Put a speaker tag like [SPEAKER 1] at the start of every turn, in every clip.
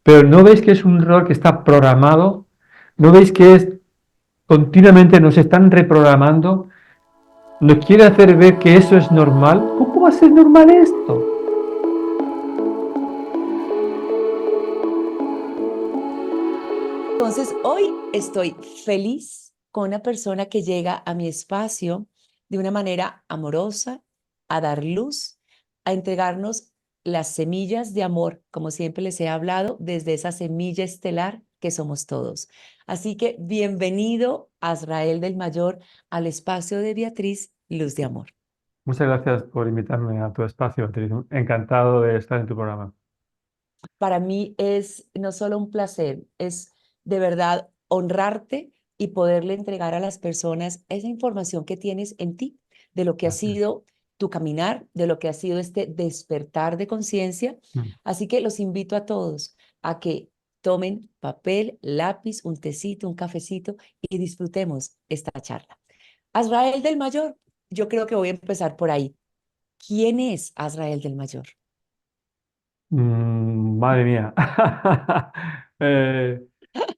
[SPEAKER 1] Pero ¿no veis que es un error que está programado? ¿No veis que es continuamente nos están reprogramando? ¿Nos quiere hacer ver que eso es normal? ¿Cómo va a ser normal esto?
[SPEAKER 2] Entonces, hoy estoy feliz con una persona que llega a mi espacio de una manera amorosa, a dar luz, a entregarnos las semillas de amor, como siempre les he hablado, desde esa semilla estelar que somos todos. Así que bienvenido, Azrael del Mayor, al espacio de Beatriz, Luz de Amor.
[SPEAKER 1] Muchas gracias por invitarme a tu espacio, Beatriz. Encantado de estar en tu programa.
[SPEAKER 2] Para mí es no solo un placer, es de verdad honrarte y poderle entregar a las personas esa información que tienes en ti, de lo que ha
[SPEAKER 1] Gracias.
[SPEAKER 2] sido tu caminar, de lo que ha sido este despertar de conciencia.
[SPEAKER 1] Mm.
[SPEAKER 2] Así que los invito a todos a que tomen papel, lápiz, un tecito, un cafecito y disfrutemos esta charla. Azrael del Mayor, yo creo que voy a empezar por ahí. ¿Quién es Azrael del Mayor?
[SPEAKER 1] Madre mía. Eh,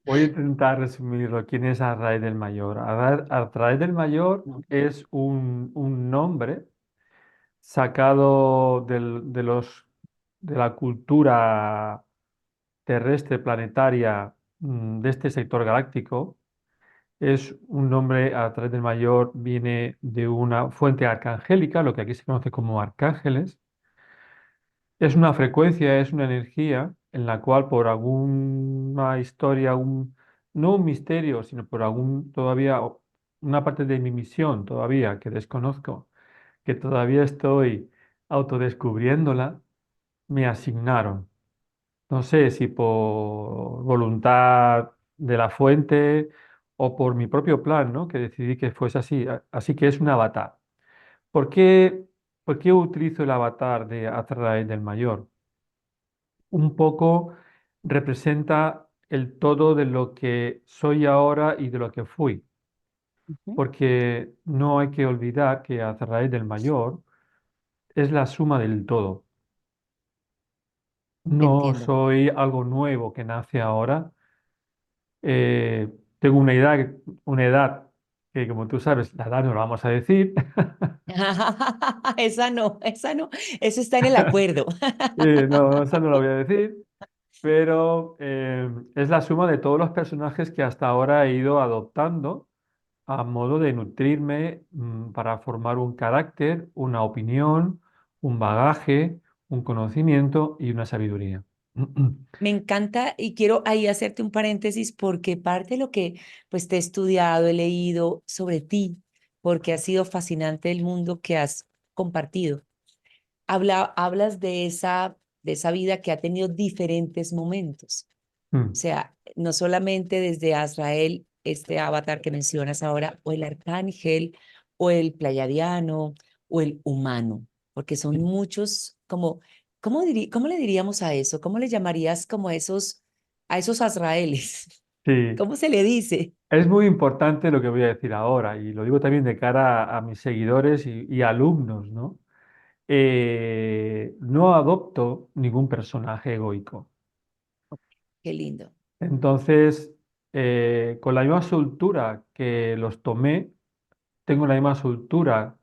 [SPEAKER 1] Voy a intentar resumirlo. ¿Quién es Arraez del Mayor? Arraez del Mayor es un nombre sacado de la cultura terrestre planetaria de este sector galáctico. Es un nombre, Arraez del Mayor viene de una fuente arcangélica, lo que aquí se conoce como arcángeles. Es una frecuencia, es una energía en la cual por alguna historia, no un misterio, sino por algún todavía una parte de mi misión todavía que desconozco, que todavía estoy autodescubriéndola, me asignaron. No sé si por voluntad de la fuente o por mi propio plan, ¿no? Que decidí que fuese así. Así que es un avatar. ¿Por qué, por qué utilizo el avatar de Azrael del Mayor? Un poco representa el todo de lo que soy ahora y de lo que fui,
[SPEAKER 2] Ujú.
[SPEAKER 1] porque no hay que olvidar que Azrael del Mayor es la suma del todo. No
[SPEAKER 2] Entiendo.
[SPEAKER 1] soy algo nuevo que nace ahora. Eh, Tengo una edad que, como tú sabes, la edad no la vamos a decir.
[SPEAKER 2] Esa no, esa no, eso está en el acuerdo.
[SPEAKER 1] No, esa no la voy a decir. Pero es la suma de todos los personajes que hasta ahora he ido adoptando a modo de nutrirme para formar un carácter, una opinión, un bagaje, un conocimiento y una sabiduría.
[SPEAKER 2] Me encanta y quiero ahí hacerte un paréntesis porque parte de lo que pues te he estudiado, he leído sobre ti, porque ha sido fascinante el mundo que has compartido. Hablas de esa vida que ha tenido diferentes momentos. O
[SPEAKER 1] Mm,
[SPEAKER 2] sea, no solamente desde Azrael, este avatar que mencionas ahora, o el arcángel, o el pleiadiano, o el humano, porque son muchos, como, ¿cómo le diríamos a eso? ¿Cómo le llamarías como a esos Azraeles?
[SPEAKER 1] sí,
[SPEAKER 2] ¿Cómo se le dice?
[SPEAKER 1] es muy importante lo que voy a decir ahora y lo digo también de cara a mis seguidores y alumnos, ¿no? No adopto ningún personaje egoico.
[SPEAKER 2] Qué lindo.
[SPEAKER 1] Entonces, con la misma soltura que los tomé, tengo la misma soltura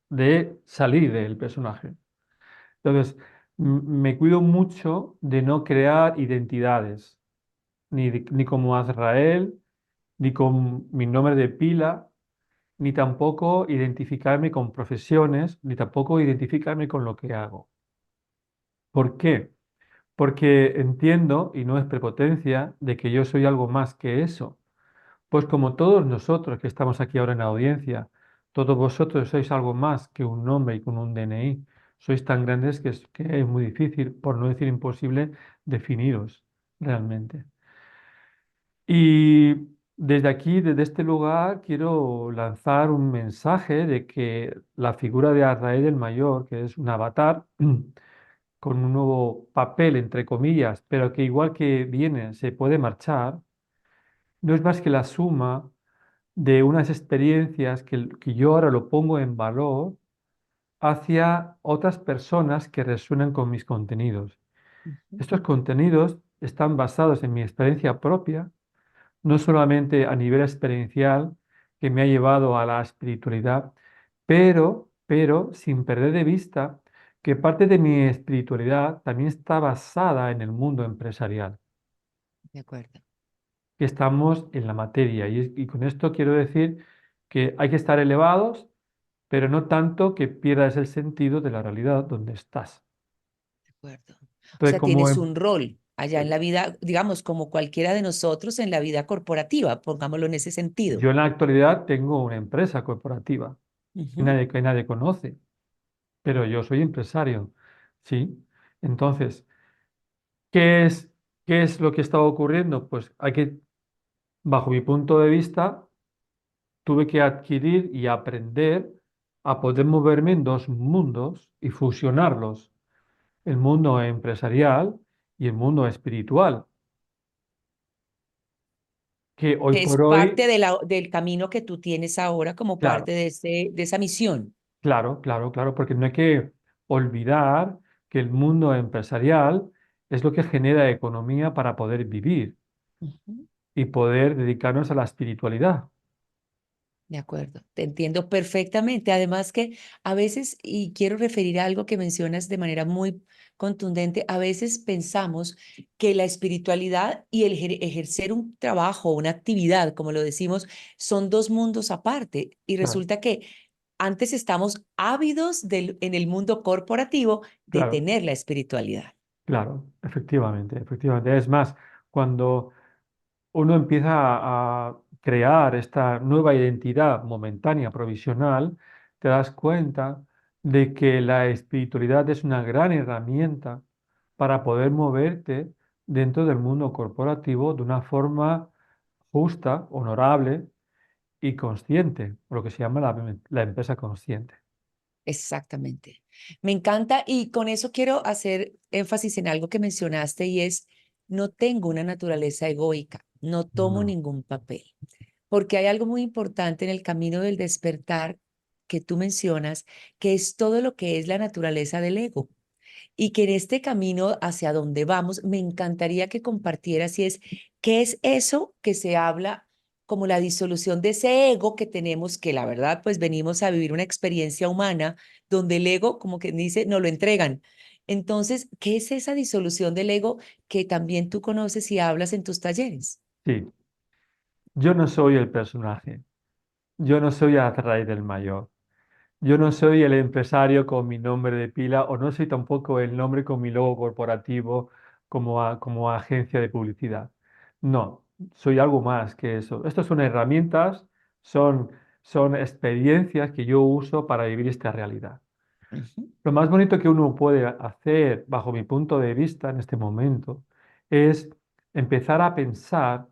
[SPEAKER 1] de salir del personaje. Entonces, me cuido mucho de no crear identidades, ni como Azrael, ni con mi nombre de pila, ni tampoco identificarme con profesiones, ni tampoco identificarme con lo que hago. ¿Por qué? Porque entiendo, y no es prepotencia, de que yo soy algo más que eso. Pues como todos nosotros que estamos aquí ahora en la audiencia, todos vosotros sois algo más que un nombre y con un DNI. Sois tan grandes que es muy difícil, por no decir imposible, definiros realmente. Y desde aquí, desde este lugar, quiero lanzar un mensaje de que la figura de Azrael el Mayor, que es un avatar con un nuevo papel, entre comillas, pero que igual que viene, se puede marchar, no es más que la suma de unas experiencias que yo ahora lo pongo en valor hacia otras personas que resuenan con mis contenidos.
[SPEAKER 2] Ujú.
[SPEAKER 1] Estos contenidos están basados en mi experiencia propia, no solamente a nivel experiencial que me ha llevado a la espiritualidad, pero sin perder de vista que parte de mi espiritualidad también está basada en el mundo empresarial,
[SPEAKER 2] de acuerdo,
[SPEAKER 1] que estamos en la materia. Y con esto quiero decir que hay que estar elevados, pero no tanto que pierdas el sentido de la realidad donde estás.
[SPEAKER 2] de acuerdo. O
[SPEAKER 1] Entonces,
[SPEAKER 2] sea, tienes un rol allá en la vida, digamos, como cualquiera de nosotros en la vida corporativa, pongámoslo en ese sentido.
[SPEAKER 1] yo en la actualidad tengo una empresa corporativa
[SPEAKER 2] Ujú.
[SPEAKER 1] que nadie conoce, pero yo soy empresario, ¿sí? Entonces, ¿qué es, qué es lo que estaba ocurriendo? Pues hay que, bajo mi punto de vista, tuve que adquirir y aprender a poder moverme en dos mundos y fusionarlos, el mundo empresarial y el mundo espiritual, que hoy
[SPEAKER 2] Que es
[SPEAKER 1] por
[SPEAKER 2] parte
[SPEAKER 1] hoy,
[SPEAKER 2] de del camino que tú tienes ahora como
[SPEAKER 1] claro,
[SPEAKER 2] parte de esa misión.
[SPEAKER 1] claro, porque no hay que olvidar que el mundo empresarial es lo que genera economía para poder vivir
[SPEAKER 2] Ujú.
[SPEAKER 1] y poder dedicarnos a la espiritualidad.
[SPEAKER 2] De acuerdo, te entiendo perfectamente. Además que a veces, y quiero referir a algo que mencionas de manera muy contundente, a veces pensamos que la espiritualidad y el ejercer un trabajo, una actividad, como lo decimos, son dos mundos aparte. Y
[SPEAKER 1] Claro,
[SPEAKER 2] resulta que antes estamos ávidos en el mundo corporativo de
[SPEAKER 1] claro,
[SPEAKER 2] tener la espiritualidad.
[SPEAKER 1] claro, efectivamente, efectivamente. Es más, cuando uno empieza a crear esta nueva identidad momentánea, provisional, te das cuenta de que la espiritualidad es una gran herramienta para poder moverte dentro del mundo corporativo de una forma justa, honorable y consciente, lo que se llama la empresa consciente.
[SPEAKER 2] Exactamente. Me encanta y con eso quiero hacer énfasis en algo que mencionaste y es, no tengo una naturaleza egoica, no tomo
[SPEAKER 1] No,
[SPEAKER 2] ningún papel, porque hay algo muy importante en el camino del despertar que tú mencionas, que es todo lo que es la naturaleza del ego. Y que en este camino hacia donde vamos, me encantaría que compartieras si es, ¿qué es eso que se habla como la disolución de ese ego que tenemos, que la verdad, pues venimos a vivir una experiencia humana donde el ego, como que dice, no lo entregan? Entonces, ¿qué es esa disolución del ego que también tú conoces y hablas en tus talleres?
[SPEAKER 1] sí, yo no soy el personaje, yo no soy Azrael del Mayor. Yo no soy el empresario con mi nombre de pila o no soy tampoco el nombre con mi logo corporativo como agencia de publicidad. No, soy algo más que eso. Estas son herramientas, son, son experiencias que yo uso para vivir esta realidad.
[SPEAKER 2] Ujú.
[SPEAKER 1] Lo más bonito que uno puede hacer, bajo mi punto de vista en este momento, es empezar a pensar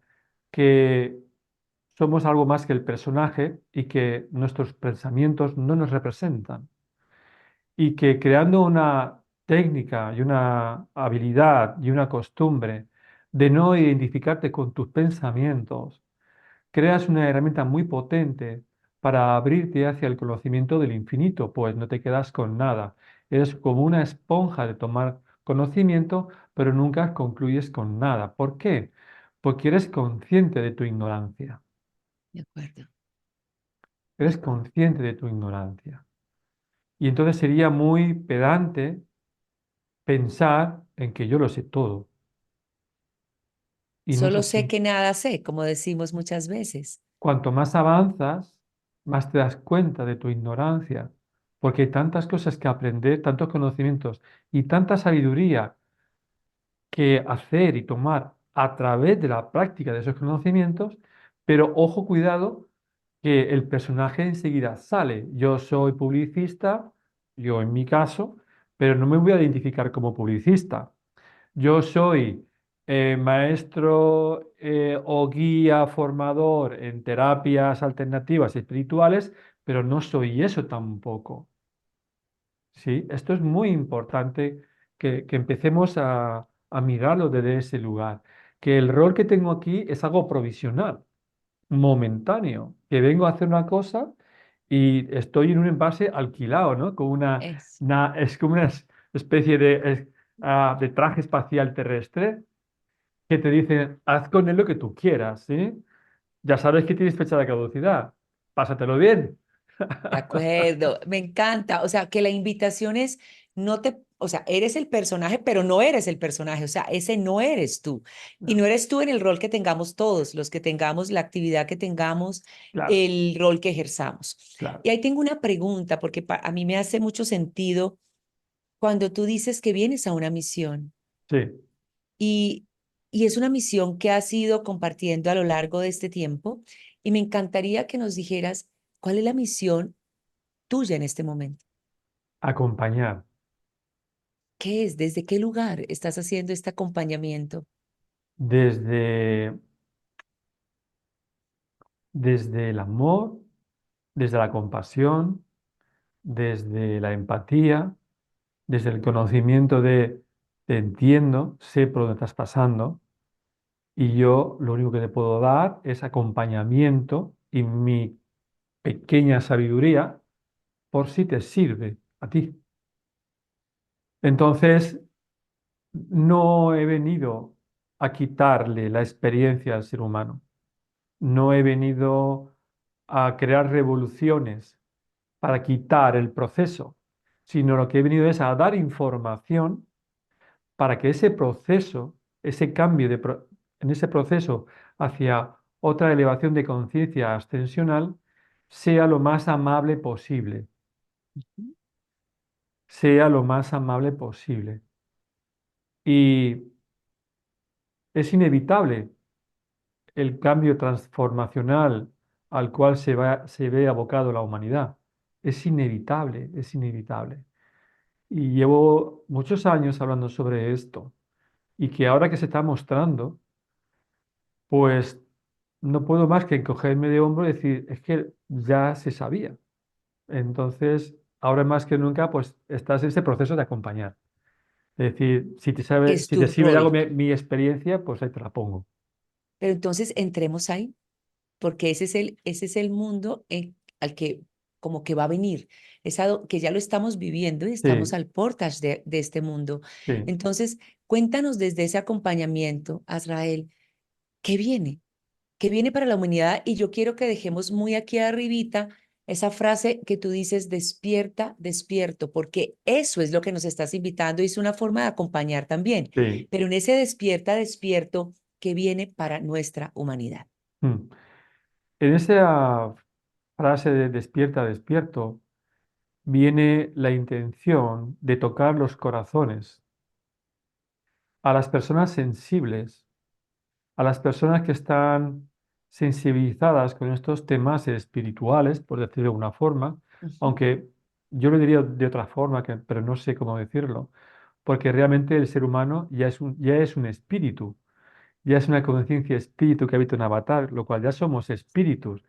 [SPEAKER 1] que somos algo más que el personaje y que nuestros pensamientos no nos representan y que creando una técnica y una habilidad y una costumbre de no identificarte con tus pensamientos, creas una herramienta muy potente para abrirte hacia el conocimiento del infinito, pues no te quedas con nada. Eres como una esponja de tomar conocimiento, pero nunca concluyes con nada. ¿Por qué? Porque eres consciente de tu ignorancia.
[SPEAKER 2] De acuerdo, de
[SPEAKER 1] Eres
[SPEAKER 2] acuerdo.
[SPEAKER 1] consciente de tu ignorancia. Y entonces sería muy pedante pensar en que yo lo sé todo. Y no es
[SPEAKER 2] Solo sé
[SPEAKER 1] así.
[SPEAKER 2] que nada sé, como decimos muchas veces.
[SPEAKER 1] Cuanto más avanzas, más te das cuenta de tu ignorancia, porque hay tantas cosas que aprender, tantos conocimientos y tanta sabiduría que hacer y tomar a través de la práctica de esos conocimientos, pero ojo, cuidado, que el personaje enseguida sale. Yo soy publicista, yo en mi caso, pero no me voy a identificar como publicista. Yo soy maestro o guía formador en terapias alternativas espirituales, pero no soy eso tampoco. ¿Sí? Esto es muy importante que empecemos a mirarlo desde ese lugar. Que el rol que tengo aquí es algo provisional, momentáneo, que vengo a hacer una cosa y estoy en un envase alquilado, ¿no? Como
[SPEAKER 2] Es,
[SPEAKER 1] es como una especie de traje espacial terrestre que te dicen, haz con él lo que tú quieras, ¿sí? Ya sabes que tienes fecha de caducidad, pásatelo bien.
[SPEAKER 2] De acuerdo, me encanta. O sea, que la invitación es, no te, o sea, eres el personaje, pero no eres el personaje. O sea, ese no eres tú. Y no
[SPEAKER 1] No,
[SPEAKER 2] eres tú en el rol que tengamos todos, los que tengamos la actividad que tengamos,
[SPEAKER 1] claro,
[SPEAKER 2] el rol que ejerzamos.
[SPEAKER 1] claro.
[SPEAKER 2] Y ahí tengo una pregunta, porque a mí me hace mucho sentido cuando tú dices que vienes a una misión
[SPEAKER 1] Sí,
[SPEAKER 2] y, y es una misión que has ido compartiendo a lo largo de este tiempo. Y me encantaría que nos dijeras cuál es la misión tuya en este momento.
[SPEAKER 1] acompañar
[SPEAKER 2] ¿Qué es? ¿Desde qué lugar estás haciendo este acompañamiento?
[SPEAKER 1] desde, desde el amor, desde la compasión, desde la empatía, desde el conocimiento de te entiendo, sé por dónde estás pasando y yo lo único que te puedo dar es acompañamiento y mi pequeña sabiduría por si te sirve a ti. Entonces, no he venido a quitarle la experiencia al ser humano, no he venido a crear revoluciones para quitar el proceso, sino lo que he venido es a dar información para que ese proceso, ese cambio en ese proceso hacia otra elevación de conciencia ascensional, sea lo más amable posible, sea lo más amable posible. Y es inevitable el cambio transformacional al cual se ve abocado la humanidad. Es inevitable, es inevitable. Y llevo muchos años hablando sobre esto y que ahora que se está mostrando, pues no puedo más que encogerme de hombro y decir, es que ya se sabía. Entonces, ahora más que nunca, pues estás en ese proceso de acompañar. Es decir,
[SPEAKER 2] Es
[SPEAKER 1] si
[SPEAKER 2] tu
[SPEAKER 1] te sirve de algo
[SPEAKER 2] rol.
[SPEAKER 1] mi experiencia, pues ahí te la pongo.
[SPEAKER 2] Pero entonces entremos ahí, porque ese es el mundo al que como que va a venir, que ya lo estamos viviendo y estamos
[SPEAKER 1] Sí,
[SPEAKER 2] al portage de este mundo.
[SPEAKER 1] sí.
[SPEAKER 2] Entonces, cuéntanos desde ese acompañamiento, Azrael, ¿qué viene? ¿Qué viene para la humanidad? Y yo quiero que dejemos muy aquí arribita esa frase que tú dices, despierta, despierto, porque eso es lo que nos estás invitando y es una forma de acompañar también.
[SPEAKER 1] Sí.
[SPEAKER 2] Pero en ese despierta, despierto, que viene para nuestra humanidad.
[SPEAKER 1] Mm. En esa frase de despierta, despierto, viene la intención de tocar los corazones a las personas sensibles, a las personas que están sensibilizadas con estos temas espirituales, por decirlo de alguna forma,
[SPEAKER 2] Ujú,
[SPEAKER 1] aunque yo lo diría de otra forma, pero no sé cómo decirlo, porque realmente el ser humano ya es un espíritu. Ya es una conciencia espíritu que habita un avatar, lo cual ya somos espíritus.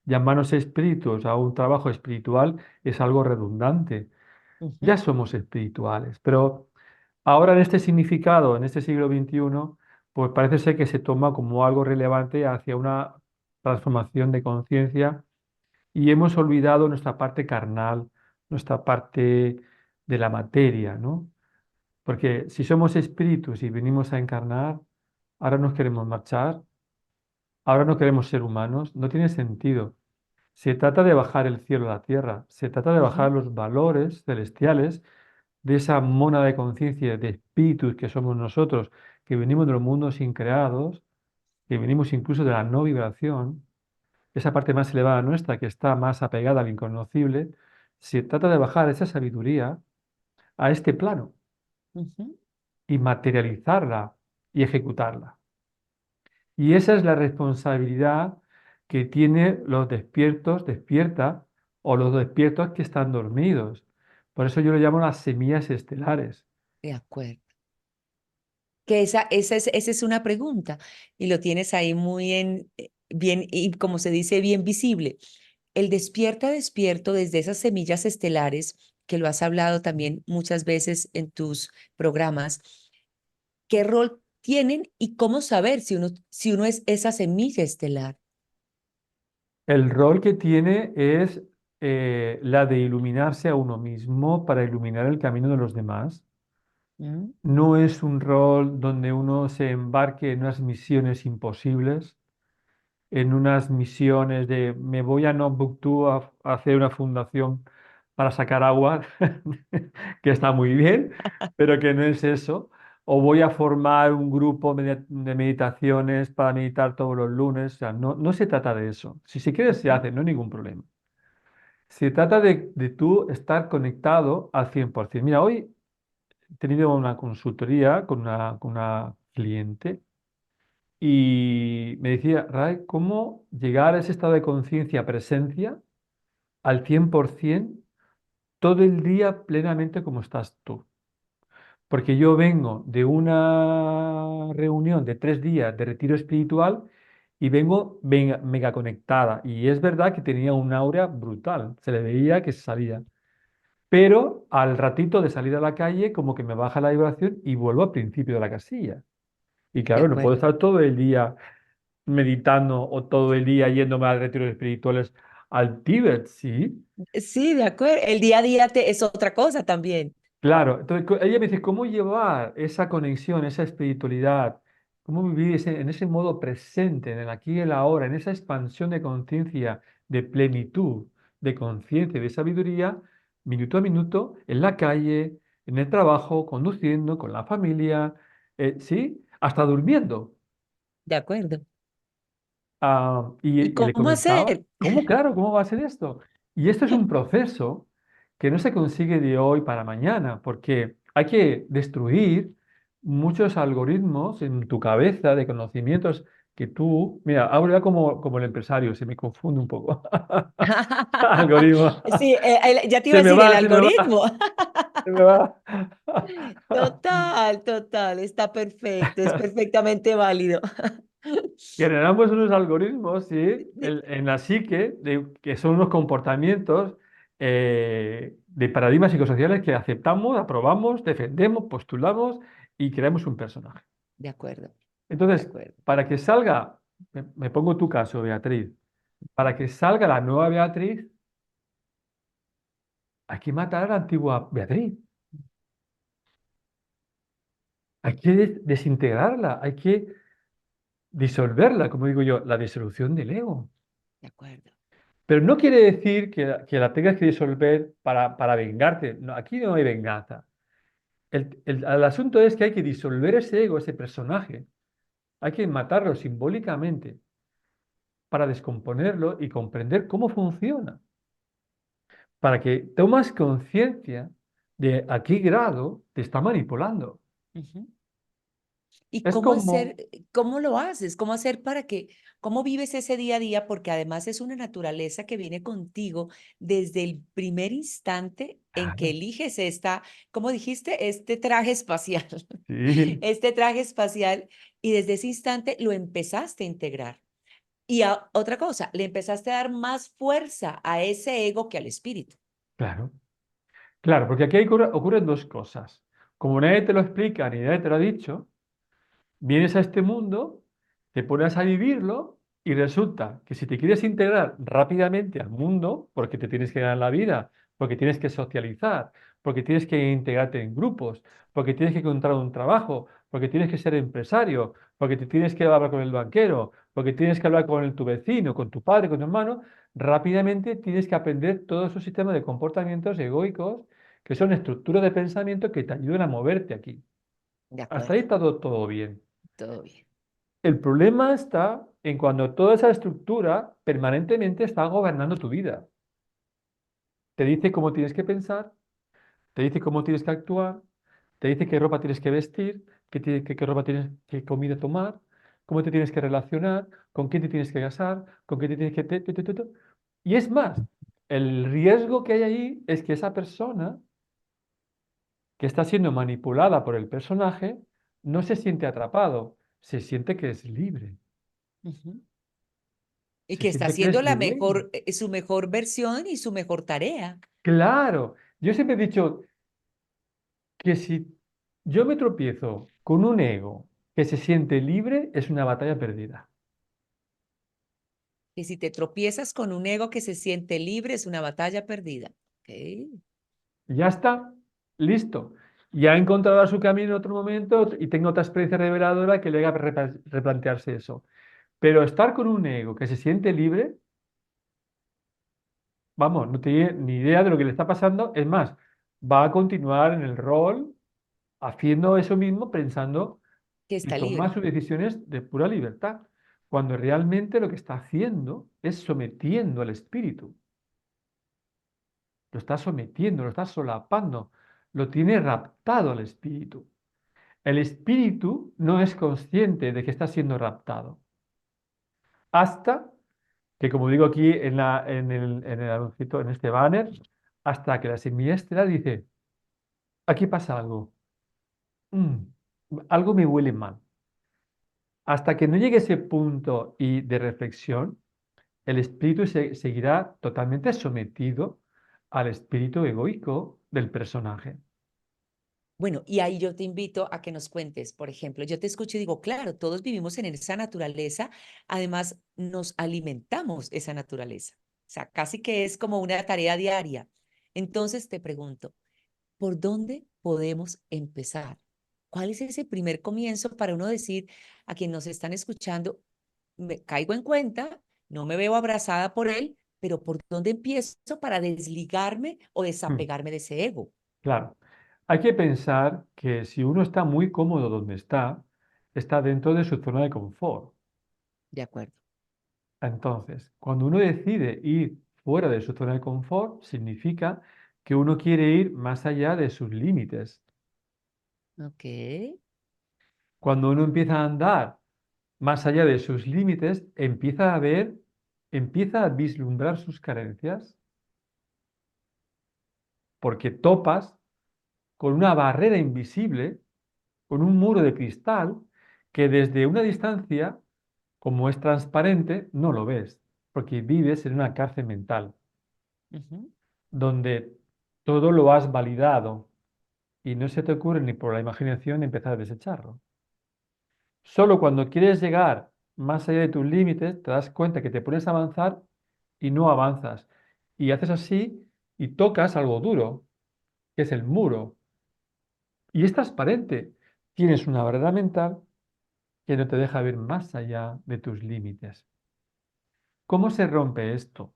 [SPEAKER 1] Llamarnos espíritus a un trabajo espiritual es algo redundante. Ya
[SPEAKER 2] ujú,
[SPEAKER 1] somos espirituales, pero ahora en este significado, en este siglo XXI, pues parece ser que se toma como algo relevante hacia una transformación de conciencia y hemos olvidado nuestra parte carnal, nuestra parte de la materia, ¿no? Porque si somos espíritus y venimos a encarnar, ahora nos queremos marchar. Ahora no queremos ser humanos, no tiene sentido. Se trata de bajar el cielo a la tierra, se trata de bajar
[SPEAKER 2] ujú,
[SPEAKER 1] los valores celestiales de esa mónada de conciencia, de espíritus que somos nosotros, que venimos de los mundos increados, que venimos incluso de la no vibración, esa parte más elevada nuestra que está más apegada al inconocible. Se trata de bajar esa sabiduría a este plano
[SPEAKER 2] ujú.
[SPEAKER 1] y materializarla y ejecutarla. Y esa es la responsabilidad que tienen los despiertos, despierta, o los despiertos que están dormidos. Por eso yo lo llamo las semillas estelares.
[SPEAKER 2] De acuerdo. Que esa es una pregunta y lo tienes ahí muy bien, y como se dice, bien visible. El despierta, despierto desde esas semillas estelares, que lo has hablado también muchas veces en tus programas, ¿qué rol tienen y cómo saber si uno es esa semilla estelar?
[SPEAKER 1] El rol que tiene es la de iluminarse a uno mismo para iluminar el camino de los demás.
[SPEAKER 2] Mm.
[SPEAKER 1] No es un rol donde uno se embarque en unas misiones imposibles, en unas misiones de me voy a Tombuctú a hacer una fundación para sacar agua, que está muy bien, pero que no es eso. O voy a formar un grupo de meditaciones para meditar todos los lunes. O sea, no, no se trata de eso. Si se quiere, se
[SPEAKER 2] Ujú.
[SPEAKER 1] hace, no hay ningún problema. Se trata de tú estar conectado al 100%. Mira, hoy he tenido una consultoría con una cliente y me decía, Ray, ¿cómo llegar a ese estado de conciencia, presencia, al 100% todo el día plenamente como estás tú? Porque yo vengo de una reunión de 3 días de retiro espiritual y vengo mega conectada. Y es verdad que tenía un aura brutal, se le veía que salía. Pero al ratito de salir a la calle, como que me baja la vibración y vuelvo al principio de la casilla. Y
[SPEAKER 2] De
[SPEAKER 1] claro, no puedo
[SPEAKER 2] acuerdo.
[SPEAKER 1] estar todo el día meditando o todo el día yéndome a retiros espirituales al Tíbet, ¿sí?
[SPEAKER 2] Sí, de acuerdo. El día a día es otra cosa también.
[SPEAKER 1] Claro, entonces ella me dice, ¿cómo llevar esa conexión, esa espiritualidad? ¿Cómo vivir en ese modo presente, en el aquí y el ahora, en esa expansión de conciencia, de plenitud, de conciencia, de sabiduría, minuto a minuto, en la calle, en el trabajo, conduciendo, con la familia, ¿sí? Hasta durmiendo.
[SPEAKER 2] De acuerdo. ¿Y
[SPEAKER 1] Y le
[SPEAKER 2] cómo
[SPEAKER 1] comentaba,
[SPEAKER 2] hacer?
[SPEAKER 1] ¿cómo? Claro, ¿cómo va a ser esto? Y esto es un proceso que no se consigue de hoy para mañana, porque hay que destruir muchos algoritmos en tu cabeza de conocimientos que tú, mira, hablo como el empresario, se me confunde un poco. Algoritmo,
[SPEAKER 2] Sí, ya te iba a
[SPEAKER 1] se me
[SPEAKER 2] decir el
[SPEAKER 1] va, se me va,
[SPEAKER 2] algoritmo.
[SPEAKER 1] se me va.
[SPEAKER 2] Total, total, está perfecto, es perfectamente válido.
[SPEAKER 1] Generamos unos algoritmos, sí, en la psique, que son unos comportamientos de paradigmas psicosociales que aceptamos, aprobamos, defendemos, postulamos y creamos un personaje.
[SPEAKER 2] De acuerdo, de
[SPEAKER 1] Entonces,
[SPEAKER 2] acuerdo.
[SPEAKER 1] para que salga, me pongo tu caso, Beatriz, para que salga la nueva Beatriz, hay que matar a la antigua Beatriz, hay que desintegrarla, hay que disolverla, como digo yo, la disolución del ego.
[SPEAKER 2] De acuerdo.
[SPEAKER 1] Pero no quiere decir que la tengas que disolver para vengarte. No, aquí no hay venganza. El asunto es que hay que disolver ese ego, ese personaje. Hay que matarlo simbólicamente para descomponerlo y comprender cómo funciona. Para que tomas conciencia de a qué grado te está manipulando.
[SPEAKER 2] Ujú. ¿Y
[SPEAKER 1] Es
[SPEAKER 2] cómo hacer,
[SPEAKER 1] como,
[SPEAKER 2] cómo lo haces? ¿Cómo hacer para que, cómo vives ese día a día? Porque además es una naturaleza que viene contigo desde el primer instante en que
[SPEAKER 1] claro,
[SPEAKER 2] eliges esta, ¿cómo dijiste? Este traje espacial,
[SPEAKER 1] sí,
[SPEAKER 2] este traje espacial, y desde ese instante lo empezaste a integrar. Y otra cosa, le empezaste a dar más fuerza a ese ego que al espíritu.
[SPEAKER 1] claro. Claro, porque aquí ocurren dos cosas. Como nadie te lo explica ni nadie te lo ha dicho, vienes a este mundo, te pones a vivirlo y resulta que si te quieres integrar rápidamente al mundo, porque te tienes que ganar la vida, porque tienes que socializar, porque tienes que integrarte en grupos, porque tienes que encontrar un trabajo, porque tienes que ser empresario, porque te tienes que hablar con el banquero, porque tienes que hablar con tu vecino, con tu padre, con tu hermano, rápidamente tienes que aprender todos esos sistemas de comportamientos egoicos que son estructuras de pensamiento que te ayudan a moverte aquí.
[SPEAKER 2] De
[SPEAKER 1] Hasta ahí
[SPEAKER 2] acuerdo,
[SPEAKER 1] está todo bien.
[SPEAKER 2] todo bien.
[SPEAKER 1] El problema está en cuando toda esa estructura permanentemente está gobernando tu vida. Te dice cómo tienes que pensar, te dice cómo tienes que actuar, te dice qué ropa tienes que vestir, qué ropa tienes, qué comida tomar, cómo te tienes que relacionar, con quién te tienes que casar, con quién te tienes que... Y es más, el riesgo que hay ahí es que esa persona que está siendo manipulada por el personaje no se siente atrapado, se siente que es libre,
[SPEAKER 2] Ujú. Y
[SPEAKER 1] se
[SPEAKER 2] que está
[SPEAKER 1] siente que
[SPEAKER 2] haciendo
[SPEAKER 1] es
[SPEAKER 2] la
[SPEAKER 1] dueño.
[SPEAKER 2] mejor, su mejor versión y su mejor tarea.
[SPEAKER 1] Claro, yo siempre he dicho que si yo me tropiezo con un ego que se siente libre, es una batalla perdida.
[SPEAKER 2] Que si te tropiezas con un ego que se siente libre, es una batalla perdida. Ok.
[SPEAKER 1] Ya está, listo. ya ha encontrado su camino en otro momento y tenga otra experiencia reveladora que le haga replantearse eso. Pero estar con un ego que se siente libre, vamos, no tiene ni idea de lo que le está pasando. Es más, va a continuar en el rol haciendo eso mismo, pensando
[SPEAKER 2] que
[SPEAKER 1] y
[SPEAKER 2] está
[SPEAKER 1] toma
[SPEAKER 2] libre.
[SPEAKER 1] sus decisiones de pura libertad, cuando realmente lo que está haciendo es sometiendo al espíritu. Lo está sometiendo, lo está solapando, lo tiene raptado al espíritu. El espíritu no es consciente de que está siendo raptado hasta que, como digo aquí en el anuncito, en este banner, hasta que la semilla estelar dice, aquí pasa algo. Mm, algo me huele mal. Hasta que no llegue ese punto y de reflexión, el espíritu seguirá totalmente sometido al espíritu egoico del personaje.
[SPEAKER 2] Bueno, y ahí yo te invito a que nos cuentes, por ejemplo, yo te escucho y digo, claro, todos vivimos en esa naturaleza, además nos alimentamos esa naturaleza, o sea, casi que es como una tarea diaria. Entonces te pregunto, ¿por dónde podemos empezar? ¿Cuál es ese primer comienzo para uno decir a quien nos están escuchando, me caigo en cuenta, no me veo abrazada por él, pero ¿por dónde empiezo para desligarme o
[SPEAKER 1] Mm,
[SPEAKER 2] desapegarme de ese ego?
[SPEAKER 1] claro, hay que pensar que si uno está muy cómodo donde está dentro de su zona de confort.
[SPEAKER 2] De acuerdo.
[SPEAKER 1] Entonces, cuando uno decide ir fuera de su zona de confort, significa que uno quiere ir más allá de sus límites.
[SPEAKER 2] Ok.
[SPEAKER 1] Cuando uno empieza a andar más allá de sus límites, empieza a ver, empieza a vislumbrar sus carencias, porque topas con una barrera invisible, con un muro de cristal, que desde una distancia, como es transparente, no lo ves, porque vives en una cárcel mental,
[SPEAKER 2] Ujú.
[SPEAKER 1] donde todo lo has validado y no se te ocurre ni por la imaginación empezar a desecharlo. Solo cuando quieres llegar más allá de tus límites, te das cuenta que te pones a avanzar y no avanzas. Y haces así y tocas algo duro, que es el muro. Y es transparente. Tienes una barrera mental que no te deja ver más allá de tus límites. ¿Cómo se rompe esto?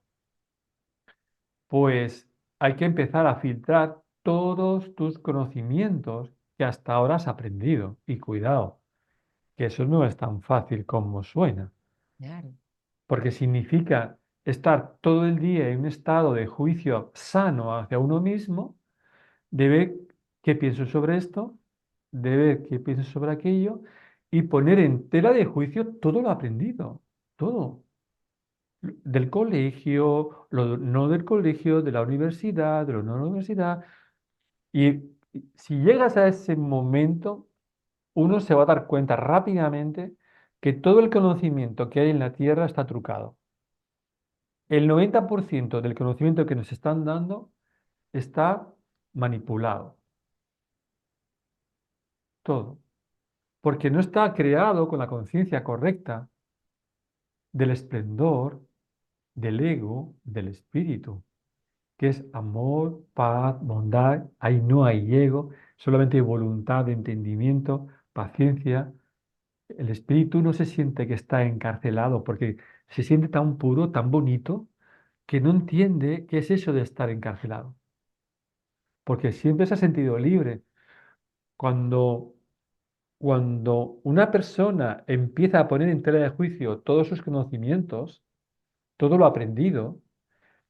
[SPEAKER 1] Pues hay que empezar a filtrar todos tus conocimientos que hasta ahora has aprendido. Y cuidado, que eso no es tan fácil como suena,
[SPEAKER 2] Claro.
[SPEAKER 1] porque significa estar todo el día en un estado de juicio sano hacia uno mismo, de ver qué pienso sobre esto, de ver qué pienso sobre aquello, y poner en tela de juicio todo lo aprendido, todo, del colegio, lo no del colegio, de la universidad, de lo no de la universidad. Y si llegas a ese momento, uno se va a dar cuenta rápidamente que todo el conocimiento que hay en la Tierra está trucado. El 90% del conocimiento que nos están dando está manipulado, todo, porque no está creado con la conciencia correcta del esplendor, del ego, del espíritu, que es amor, paz, bondad. Ahí no hay ego, solamente hay voluntad, entendimiento, paciencia. El espíritu no se siente que está encarcelado porque se siente tan puro, tan bonito, que no entiende qué es eso de estar encarcelado, porque siempre se ha sentido libre. Cuando, cuando una persona empieza a poner en tela de juicio todos sus conocimientos, todo lo aprendido,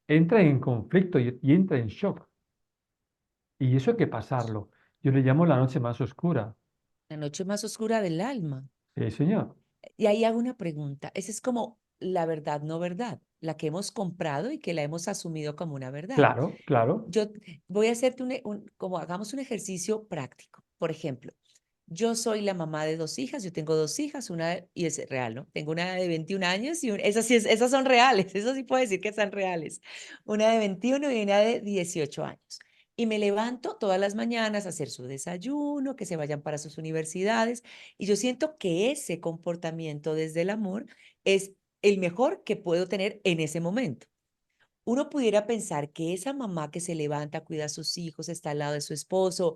[SPEAKER 1] entra en conflicto y entra en shock. Y eso hay que pasarlo. Yo le llamo la noche más oscura.
[SPEAKER 2] La noche más oscura del alma.
[SPEAKER 1] Sí, señor.
[SPEAKER 2] Y ahí hago una pregunta. Esa es como la verdad, no verdad, la que hemos comprado y que la hemos asumido como una verdad.
[SPEAKER 1] Claro, claro.
[SPEAKER 2] Yo voy a hacerte como hagamos un ejercicio práctico. Por ejemplo, yo soy la mamá de dos hijas, yo tengo dos hijas, y es real, ¿no? Tengo una de 21 años y esas, sí esas son reales, eso sí puedo decir que son reales. Una de 21 y una de 18 años. Y me levanto todas las mañanas a hacer su desayuno, que se vayan para sus universidades. Y yo siento que ese comportamiento desde el amor es el mejor que puedo tener en ese momento. uno pudiera pensar que esa mamá que se levanta, cuida a sus hijos, está al lado de su esposo,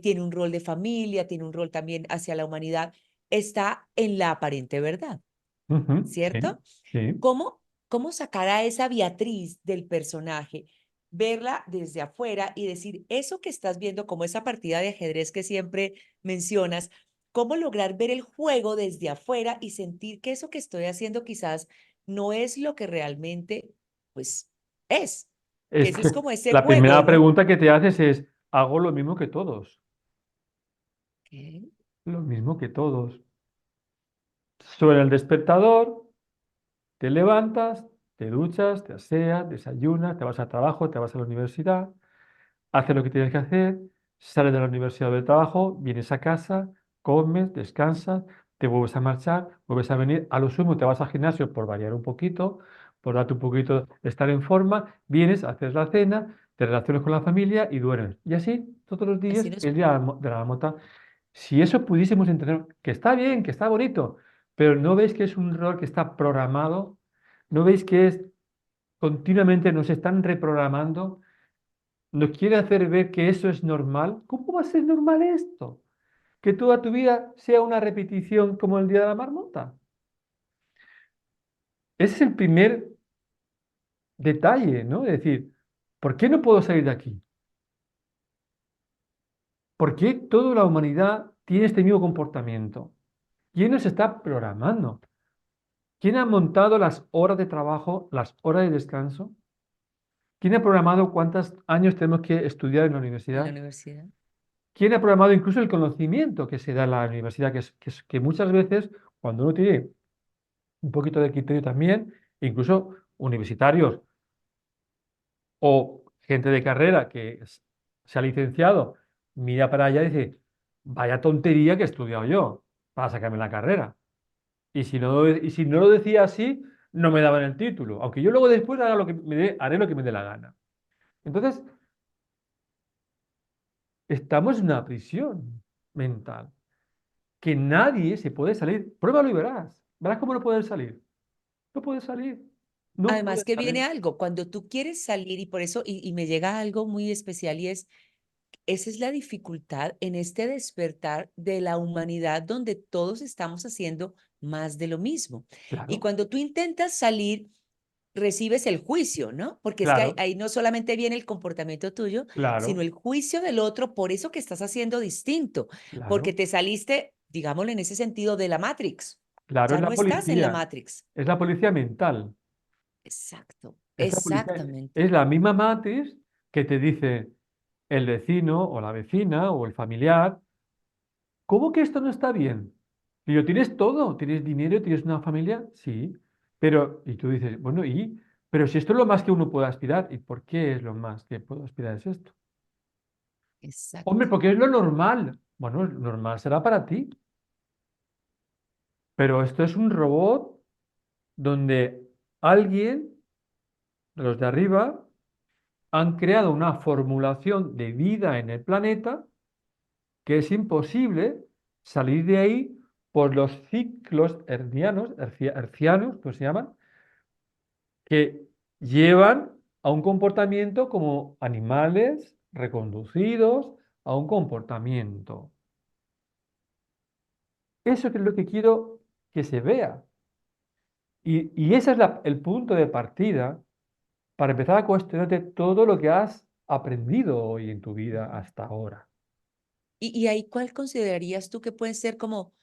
[SPEAKER 2] tiene un rol de familia, tiene un rol también hacia la humanidad, está en la aparente verdad,
[SPEAKER 1] Ujú, sí,
[SPEAKER 2] ¿cierto?
[SPEAKER 1] sí.
[SPEAKER 2] ¿Cómo sacar a esa Beatriz del personaje, verla desde afuera y decir, eso que estás viendo, como esa partida de ajedrez que siempre mencionas, cómo lograr ver el juego desde afuera y sentir que eso que estoy haciendo quizás no es lo que realmente, pues, es? Que
[SPEAKER 1] Es
[SPEAKER 2] ese es
[SPEAKER 1] que
[SPEAKER 2] como ese
[SPEAKER 1] la
[SPEAKER 2] juego,
[SPEAKER 1] primera
[SPEAKER 2] ¿no?
[SPEAKER 1] pregunta que te haces es, ¿hago lo mismo que todos?
[SPEAKER 2] ¿Qué?
[SPEAKER 1] Lo mismo que todos. Suena el despertador, te levantas, te duchas, te aseas, desayunas, te vas al trabajo, te vas a la universidad, haces lo que tienes que hacer, sales de la universidad o del trabajo, vienes a casa, comes, descansas, te vuelves a marchar, vuelves a venir, a lo sumo te vas al gimnasio por variar un poquito, por darte un poquito, estar en forma, vienes, haces la cena, te relacionas con la familia y duermes. Y así todos los días
[SPEAKER 2] Así nos...
[SPEAKER 1] el día de la marmota. Si eso pudiésemos entender, que está bien, que está bonito, pero ¿no veis que es un rol que está programado? ¿No veis que es continuamente nos están reprogramando? Nos quiere hacer ver que eso es normal. ¿Cómo va a ser normal esto? Que toda tu vida sea una repetición como el día de la marmota. Ese es el primer detalle, ¿no? Es decir, ¿por qué no puedo salir de aquí? ¿Por qué toda la humanidad tiene este mismo comportamiento? ¿Quién nos está programando? ¿Quién ha montado las horas de trabajo, las horas de descanso? ¿Quién ha programado cuántos años tenemos que estudiar en la
[SPEAKER 2] en la
[SPEAKER 1] universidad?
[SPEAKER 2] universidad.
[SPEAKER 1] ¿Quién ha programado incluso el conocimiento que se da en la universidad? Que muchas veces, cuando uno tiene un poquito de criterio también, incluso universitarios o gente de carrera que se ha licenciado, mira para allá y dice, vaya tontería que he estudiado yo para sacarme la carrera. Y si no lo decía así, no me daban el título, aunque yo luego después haré lo que me dé la gana. Entonces, estamos en una prisión mental que nadie se puede salir. Pruébalo y verás. Verás cómo no puedes salir. No puedes salir. No
[SPEAKER 2] Además
[SPEAKER 1] puedes
[SPEAKER 2] que
[SPEAKER 1] salir.
[SPEAKER 2] viene algo, cuando tú quieres salir y por eso, y me llega algo muy especial y es, esa es la dificultad en este despertar de la humanidad donde todos estamos haciendo más de lo mismo. Y
[SPEAKER 1] Claro,
[SPEAKER 2] cuando tú intentas salir, recibes el juicio, ¿no? Porque es que
[SPEAKER 1] claro,
[SPEAKER 2] ahí no solamente viene el comportamiento tuyo, sino
[SPEAKER 1] claro,
[SPEAKER 2] el juicio del otro por eso que estás haciendo distinto, porque
[SPEAKER 1] claro.
[SPEAKER 2] te saliste, digámoslo en ese sentido, de la Matrix.
[SPEAKER 1] Claro, es
[SPEAKER 2] Ya
[SPEAKER 1] la
[SPEAKER 2] no estás en la
[SPEAKER 1] policía.
[SPEAKER 2] Matrix.
[SPEAKER 1] Es la policía mental.
[SPEAKER 2] Exacto,
[SPEAKER 1] Es la policía.
[SPEAKER 2] exactamente.
[SPEAKER 1] Es la misma matriz que te dice el vecino o la vecina o el familiar. ¿Cómo que esto no está bien? Y yo, tienes todo, tienes dinero, tienes una familia, sí, pero, y tú dices, bueno, pero si esto es lo más que uno puede aspirar, ¿y por qué es lo más que puedo aspirar es esto? Hombre,
[SPEAKER 2] Exacto.
[SPEAKER 1] porque es lo normal. Bueno, lo normal será para ti, pero esto es un robot donde alguien, los de arriba, han creado una formulación de vida en el planeta que es imposible salir de ahí por los ciclos hercianos, pues se llaman, que llevan a un comportamiento como animales reconducidos a un comportamiento. Eso es lo que quiero que se vea. Y ese es el punto de partida para empezar a cuestionarte todo lo que has aprendido hoy en tu vida hasta ahora.
[SPEAKER 2] Y ahí, ¿cuál considerarías tú que pueden ser como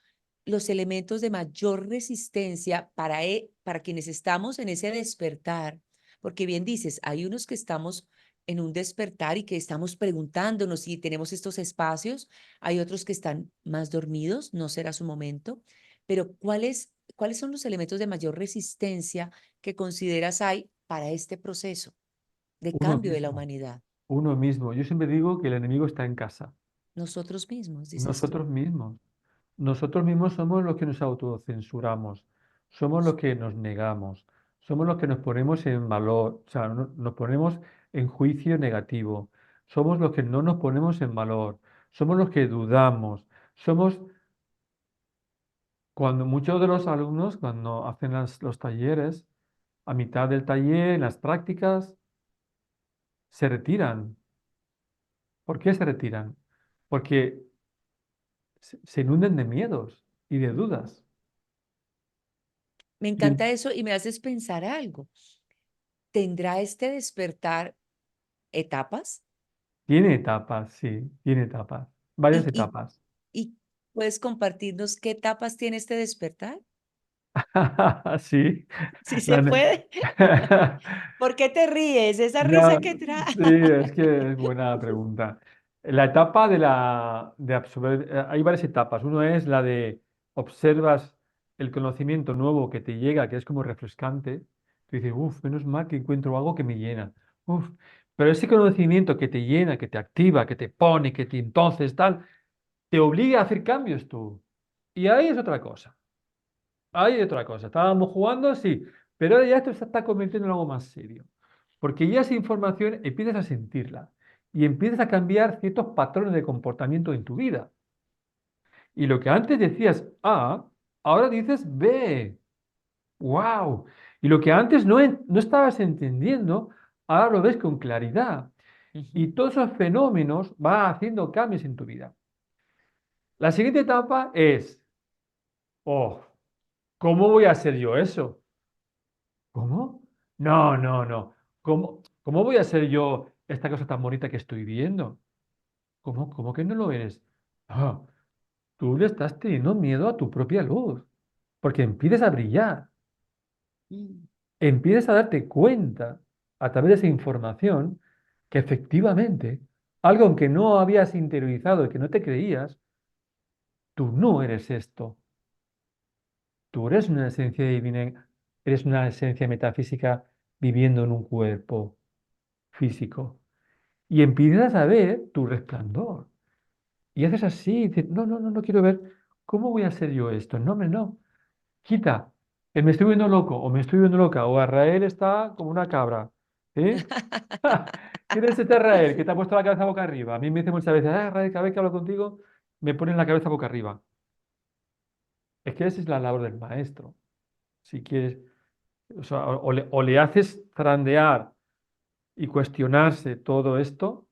[SPEAKER 2] los elementos de mayor resistencia para quienes estamos en ese despertar? Porque bien dices, hay unos que estamos en un despertar y que estamos preguntándonos si tenemos estos espacios, hay otros que están más dormidos, no será su momento, pero ¿cuáles son los elementos de mayor resistencia que consideras hay para este proceso de
[SPEAKER 1] Uno
[SPEAKER 2] cambio de la
[SPEAKER 1] mismo,
[SPEAKER 2] humanidad?
[SPEAKER 1] uno mismo. Yo siempre digo que el enemigo está en casa.
[SPEAKER 2] Nosotros mismos, dices tú.
[SPEAKER 1] Nosotros mismos. Nosotros mismos somos los que nos autocensuramos, somos los que nos negamos, somos los que nos ponemos en valor, o sea, nos ponemos en juicio negativo, somos los que no nos ponemos en valor, somos los que dudamos, somos cuando muchos de los alumnos, cuando hacen los talleres, a mitad del taller, en las prácticas, se retiran. ¿Por qué se retiran? Porque se inunden de miedos y de dudas.
[SPEAKER 2] Me
[SPEAKER 1] Y
[SPEAKER 2] encanta eso y me haces pensar algo. ¿Tendrá este despertar etapas?
[SPEAKER 1] tiene etapas, sí, tiene etapas, varias
[SPEAKER 2] ¿Y, y,
[SPEAKER 1] etapas.
[SPEAKER 2] y puedes compartirnos qué etapas tiene este despertar?
[SPEAKER 1] Sí,
[SPEAKER 2] Sí se
[SPEAKER 1] la ne-
[SPEAKER 2] puede. ¿Por qué te ríes? Esa risa
[SPEAKER 1] Ya,
[SPEAKER 2] que trae.
[SPEAKER 1] sí, es que es buena pregunta. La etapa de absorber, hay varias etapas. Uno es la de observas el conocimiento nuevo que te llega, que es como refrescante. Tú dices, uff, menos mal que encuentro algo que me llena. Uf. Pero ese conocimiento que te llena, que te activa, que te pone, que te entonces tal, te obliga a hacer cambios tú. Y ahí es otra cosa. Hay otra cosa. Estábamos jugando, sí, pero ahora ya esto se está convirtiendo en algo más serio. Porque ya esa información empiezas a sentirla y empiezas a cambiar ciertos patrones de comportamiento en tu vida. Y lo que antes decías A, ahora dices B. ¡Wow! Y lo que antes no estabas entendiendo, ahora lo ves con claridad. Y
[SPEAKER 2] Ujú.
[SPEAKER 1] todos esos fenómenos van haciendo cambios en tu vida. La siguiente etapa es, oh, ¿cómo voy a hacer yo eso? ¿Cómo? No, no, no. ¿Cómo voy a ser yo esta cosa tan bonita que estoy viendo? ¿Cómo que no lo eres? Ah, tú le estás teniendo miedo a tu propia luz, porque empiezas a brillar,
[SPEAKER 2] Mm.
[SPEAKER 1] empiezas a darte cuenta a través de esa información que efectivamente algo que no habías interiorizado y que no te creías, tú no eres esto. Tú eres una esencia divina, eres una esencia metafísica viviendo en un cuerpo físico. Y empiezas a ver tu resplandor. Y haces así, y dices, no, no, no, no quiero ver, ¿cómo voy a hacer yo esto? No, hombre, no. Quita, me estoy viendo loco o me estoy viendo loca o Israel está como una cabra. ¿Eh? ¿Quién es este Israel que te ha puesto la cabeza boca arriba? A mí me dice muchas veces, ah, Israel, cada vez que hablo contigo, me ponen la cabeza boca arriba. Es que esa es la labor del maestro. Si quieres, o sea, o le haces zarandear y cuestionarse todo esto,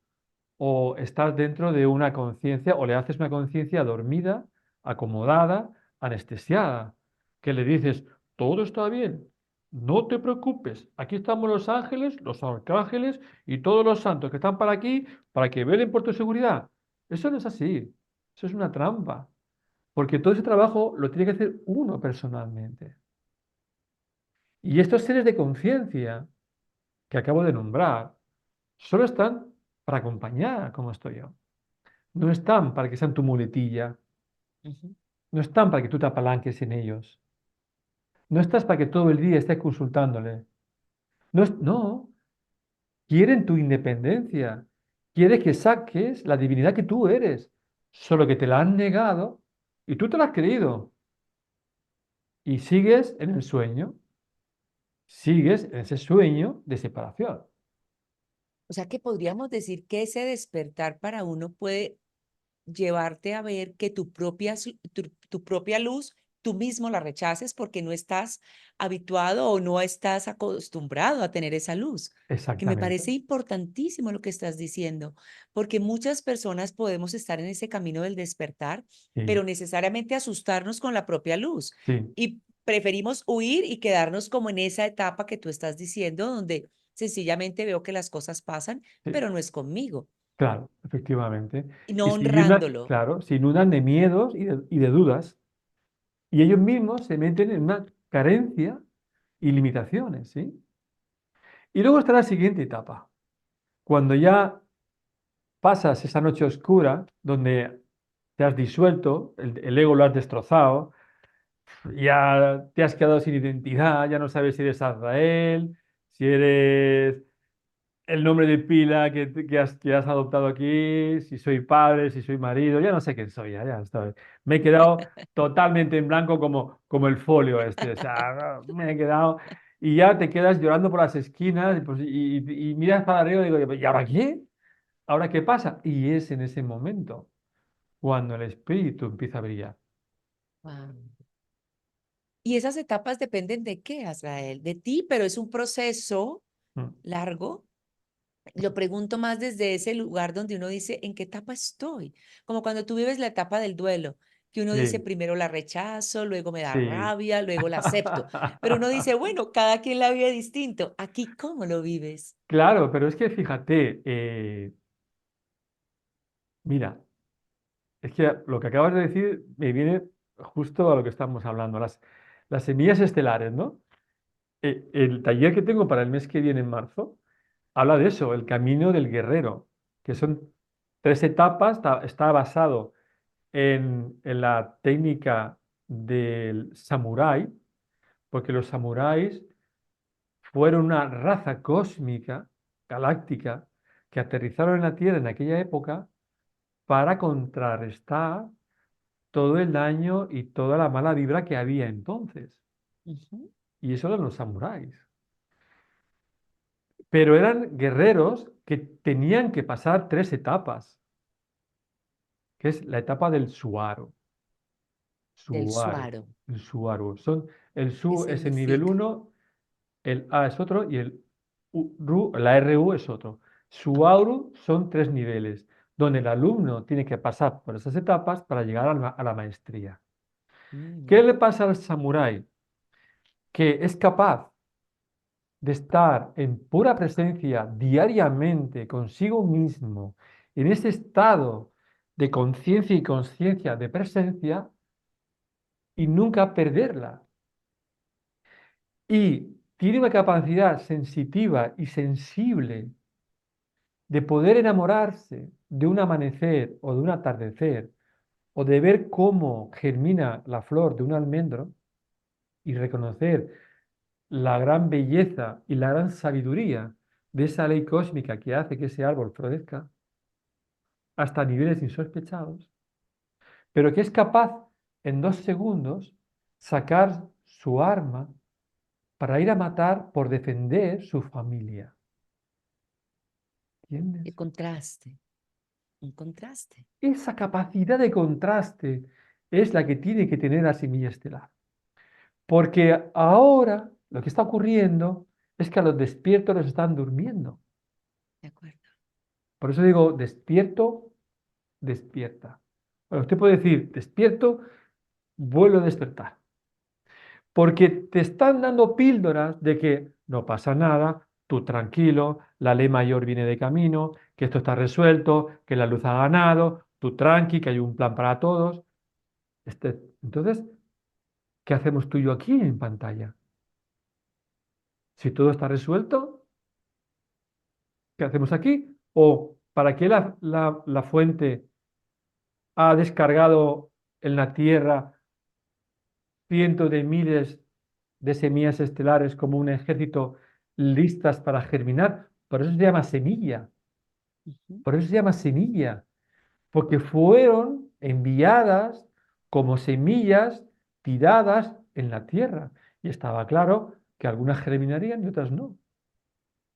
[SPEAKER 1] o estás dentro de una conciencia, o le haces una conciencia dormida, acomodada, anestesiada, que le dices, todo está bien, no te preocupes, aquí estamos los ángeles, los arcángeles y todos los santos que están para aquí para que velen por tu seguridad. Eso no es así, eso es una trampa, porque todo ese trabajo lo tiene que hacer uno personalmente. Y estos seres de conciencia que acabo de nombrar, solo están para acompañar como estoy yo. No están para que sean tu muletilla,
[SPEAKER 2] Ujú.
[SPEAKER 1] no están para que tú te apalanques en ellos, no estás para que todo el día estés consultándole. No, no, quieren tu independencia, quieren que saques la divinidad que tú eres, solo que te la han negado y tú te la has creído y sigues en el sueño, sigues en ese sueño de separación.
[SPEAKER 2] O sea que podríamos decir que ese despertar para uno puede llevarte a ver que tu propia luz, tú mismo la rechaces porque no estás habituado o no estás acostumbrado a tener esa luz. Que me
[SPEAKER 1] Exactamente.
[SPEAKER 2] parece importantísimo lo que estás diciendo, porque muchas personas podemos estar en ese camino del despertar,
[SPEAKER 1] Sí,
[SPEAKER 2] pero necesariamente asustarnos con la propia luz
[SPEAKER 1] sí,
[SPEAKER 2] y preferimos huir y quedarnos como en esa etapa que tú estás diciendo, donde sencillamente veo que las cosas pasan,
[SPEAKER 1] sí,
[SPEAKER 2] pero no es conmigo,
[SPEAKER 1] claro, efectivamente.
[SPEAKER 2] y no
[SPEAKER 1] Y se inundan,
[SPEAKER 2] honrándolo.
[SPEAKER 1] claro, se inundan de miedos y de dudas. Y ellos mismos se meten en una carencia y limitaciones, ¿sí? Y luego está la siguiente etapa, cuando ya pasas esa noche oscura donde te has disuelto, el ego lo has destrozado, ya te has quedado sin identidad, ya no sabes si eres Azrael, si eres el nombre de pila que has adoptado aquí, si soy padre, si soy marido, ya no sé quién soy, ya está. Me he quedado totalmente en blanco como el folio este, o sea, me he quedado y ya te quedas llorando por las esquinas y miras para arriba y digo, ¿y ahora qué? ¿Ahora qué pasa? Y es en ese momento cuando el espíritu empieza a brillar.
[SPEAKER 2] Wow. Y esas etapas dependen de qué, Azrael, de ti, pero es un proceso
[SPEAKER 1] Mm.
[SPEAKER 2] largo. Lo pregunto más desde ese lugar donde uno dice, ¿en qué etapa estoy? Como cuando tú vives la etapa del duelo, que uno dice,
[SPEAKER 1] Sí,
[SPEAKER 2] primero la rechazo, luego me da
[SPEAKER 1] sí.
[SPEAKER 2] rabia, luego la acepto. Pero uno dice, bueno, cada quien la vive distinto. Aquí, ¿cómo lo vives?
[SPEAKER 1] Claro, pero es que fíjate, mira, es que lo que acabas de decir me viene justo a lo que estamos hablando, las semillas estelares, ¿no? El taller que tengo para el mes que viene en marzo habla de eso, el camino del guerrero, que son tres etapas, está basado en la técnica del samurái, porque los samuráis fueron una raza cósmica, galáctica, que aterrizaron en la Tierra en aquella época para contrarrestar todo el daño y toda la mala vibra que había entonces.
[SPEAKER 2] Ujú.
[SPEAKER 1] Y eso eran los samuráis. Pero eran guerreros que tenían que pasar tres etapas, que es la etapa del suaro.
[SPEAKER 2] Del
[SPEAKER 1] Suaro,
[SPEAKER 2] suaro.
[SPEAKER 1] el suaro. El
[SPEAKER 2] ¿Qué
[SPEAKER 1] su es el nivel
[SPEAKER 2] significa?
[SPEAKER 1] uno, el A es otro y la RU es otro.
[SPEAKER 2] Ok.
[SPEAKER 1] Suauru son tres niveles, donde el alumno tiene que pasar por esas etapas para llegar a la maestría. ¿Qué
[SPEAKER 2] Mm,
[SPEAKER 1] le pasa al samurái? Que es capaz de estar en pura presencia diariamente consigo mismo, en ese estado de conciencia y conciencia de presencia y nunca perderla. Y tiene una capacidad sensitiva y sensible de poder enamorarse de un amanecer o de un atardecer o de ver cómo germina la flor de un almendro y reconocer la gran belleza y la gran sabiduría de esa ley cósmica que hace que ese árbol florezca hasta niveles insospechados, pero que es capaz en 2 segundos sacar su arma para ir a matar por defender su familia. ¿Entiendes?
[SPEAKER 2] qué contraste, un contraste.
[SPEAKER 1] Esa capacidad de contraste es la que tiene que tener la semilla estelar. Porque ahora lo que está ocurriendo es que a los despiertos los están durmiendo.
[SPEAKER 2] De acuerdo.
[SPEAKER 1] Por eso digo, despierto, despierta. Bueno, usted puede decir, despierto, vuelvo a despertar. Porque te están dando píldoras de que no pasa nada, tú tranquilo, la ley mayor viene de camino, que esto está resuelto, que la luz ha ganado, tú tranqui, que hay un plan para todos. Entonces, ¿qué hacemos tú y yo aquí en pantalla? Si todo está resuelto, ¿qué hacemos aquí? ¿O para qué la fuente ha descargado en la Tierra cientos de miles de semillas estelares como un ejército listas para germinar? Por eso se llama semilla.
[SPEAKER 2] Ujú.
[SPEAKER 1] Por eso se llama semilla. Porque fueron enviadas como semillas tiradas en la Tierra. Y estaba claro que algunas germinarían y otras no.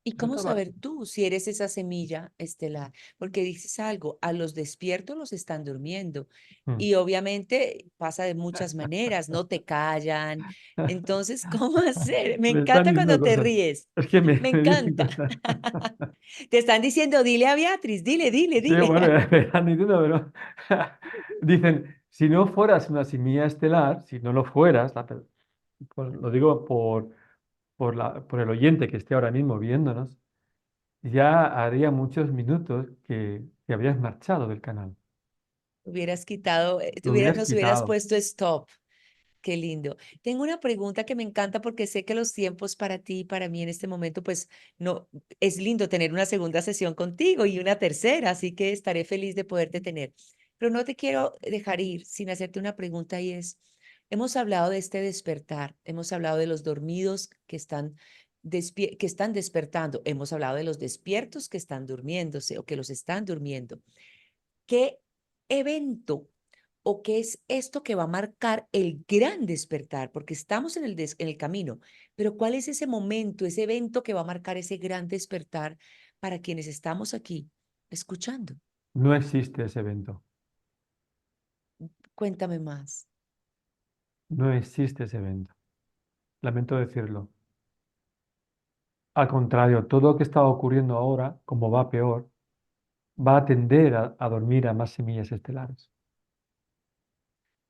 [SPEAKER 2] ¿Y
[SPEAKER 1] Eso
[SPEAKER 2] cómo
[SPEAKER 1] estaba.
[SPEAKER 2] saber tú si eres esa semilla estelar? Porque dices algo, a los despiertos los están durmiendo.
[SPEAKER 1] Mm.
[SPEAKER 2] Y obviamente pasa de muchas maneras, no te callan. Entonces, ¿cómo hacer? Me
[SPEAKER 1] Me están
[SPEAKER 2] encanta
[SPEAKER 1] diciendo
[SPEAKER 2] cuando te
[SPEAKER 1] cosas.
[SPEAKER 2] ríes.
[SPEAKER 1] Es que
[SPEAKER 2] Me
[SPEAKER 1] me dicen
[SPEAKER 2] encanta.
[SPEAKER 1] cosas.
[SPEAKER 2] Te están diciendo, dile a Beatriz, dile, dile,
[SPEAKER 1] Sí,
[SPEAKER 2] dile.
[SPEAKER 1] bueno, me están diciendo, pero dicen, si no fueras una semilla estelar, si no lo fueras, pues lo digo por el oyente que esté ahora mismo viéndonos, ya haría muchos minutos que habrías marchado del canal.
[SPEAKER 2] Hubieras quitado,
[SPEAKER 1] Lo hubieras
[SPEAKER 2] nos hubieras
[SPEAKER 1] quitado.
[SPEAKER 2] puesto stop. Qué lindo. Tengo una pregunta que me encanta porque sé que los tiempos para ti y para mí en este momento, pues no, es lindo tener una segunda sesión contigo y una tercera, así que estaré feliz de poderte tener. Pero no te quiero dejar ir sin hacerte una pregunta y es, hemos hablado de este despertar, hemos hablado de los dormidos que están, que están despertando, hemos hablado de los despiertos que están durmiéndose o que los están durmiendo. ¿Qué evento o qué es esto que va a marcar el gran despertar? Porque estamos en en el camino, pero ¿cuál es ese momento, ese evento que va a marcar ese gran despertar para quienes estamos aquí escuchando?
[SPEAKER 1] No existe ese evento.
[SPEAKER 2] Cuéntame más.
[SPEAKER 1] No existe ese evento. Lamento decirlo. Al contrario, todo lo que está ocurriendo ahora, como va peor, va a tender a dormir a más semillas estelares.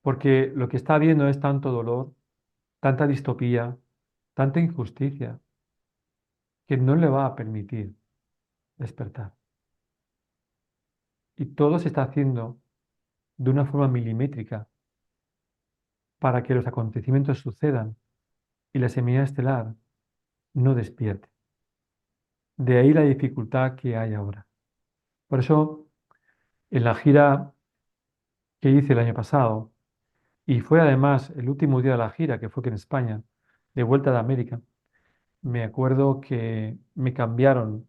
[SPEAKER 1] Porque lo que está habiendo es tanto dolor, tanta distopía, tanta injusticia, que no le va a permitir despertar. Y todo se está haciendo de una forma milimétrica para que los acontecimientos sucedan y la semilla estelar no despierte. De ahí la dificultad que hay ahora. Por eso, en la gira que hice el año pasado, y fue además el último día de la gira, que fue aquí en España, de vuelta de América, me acuerdo que me cambiaron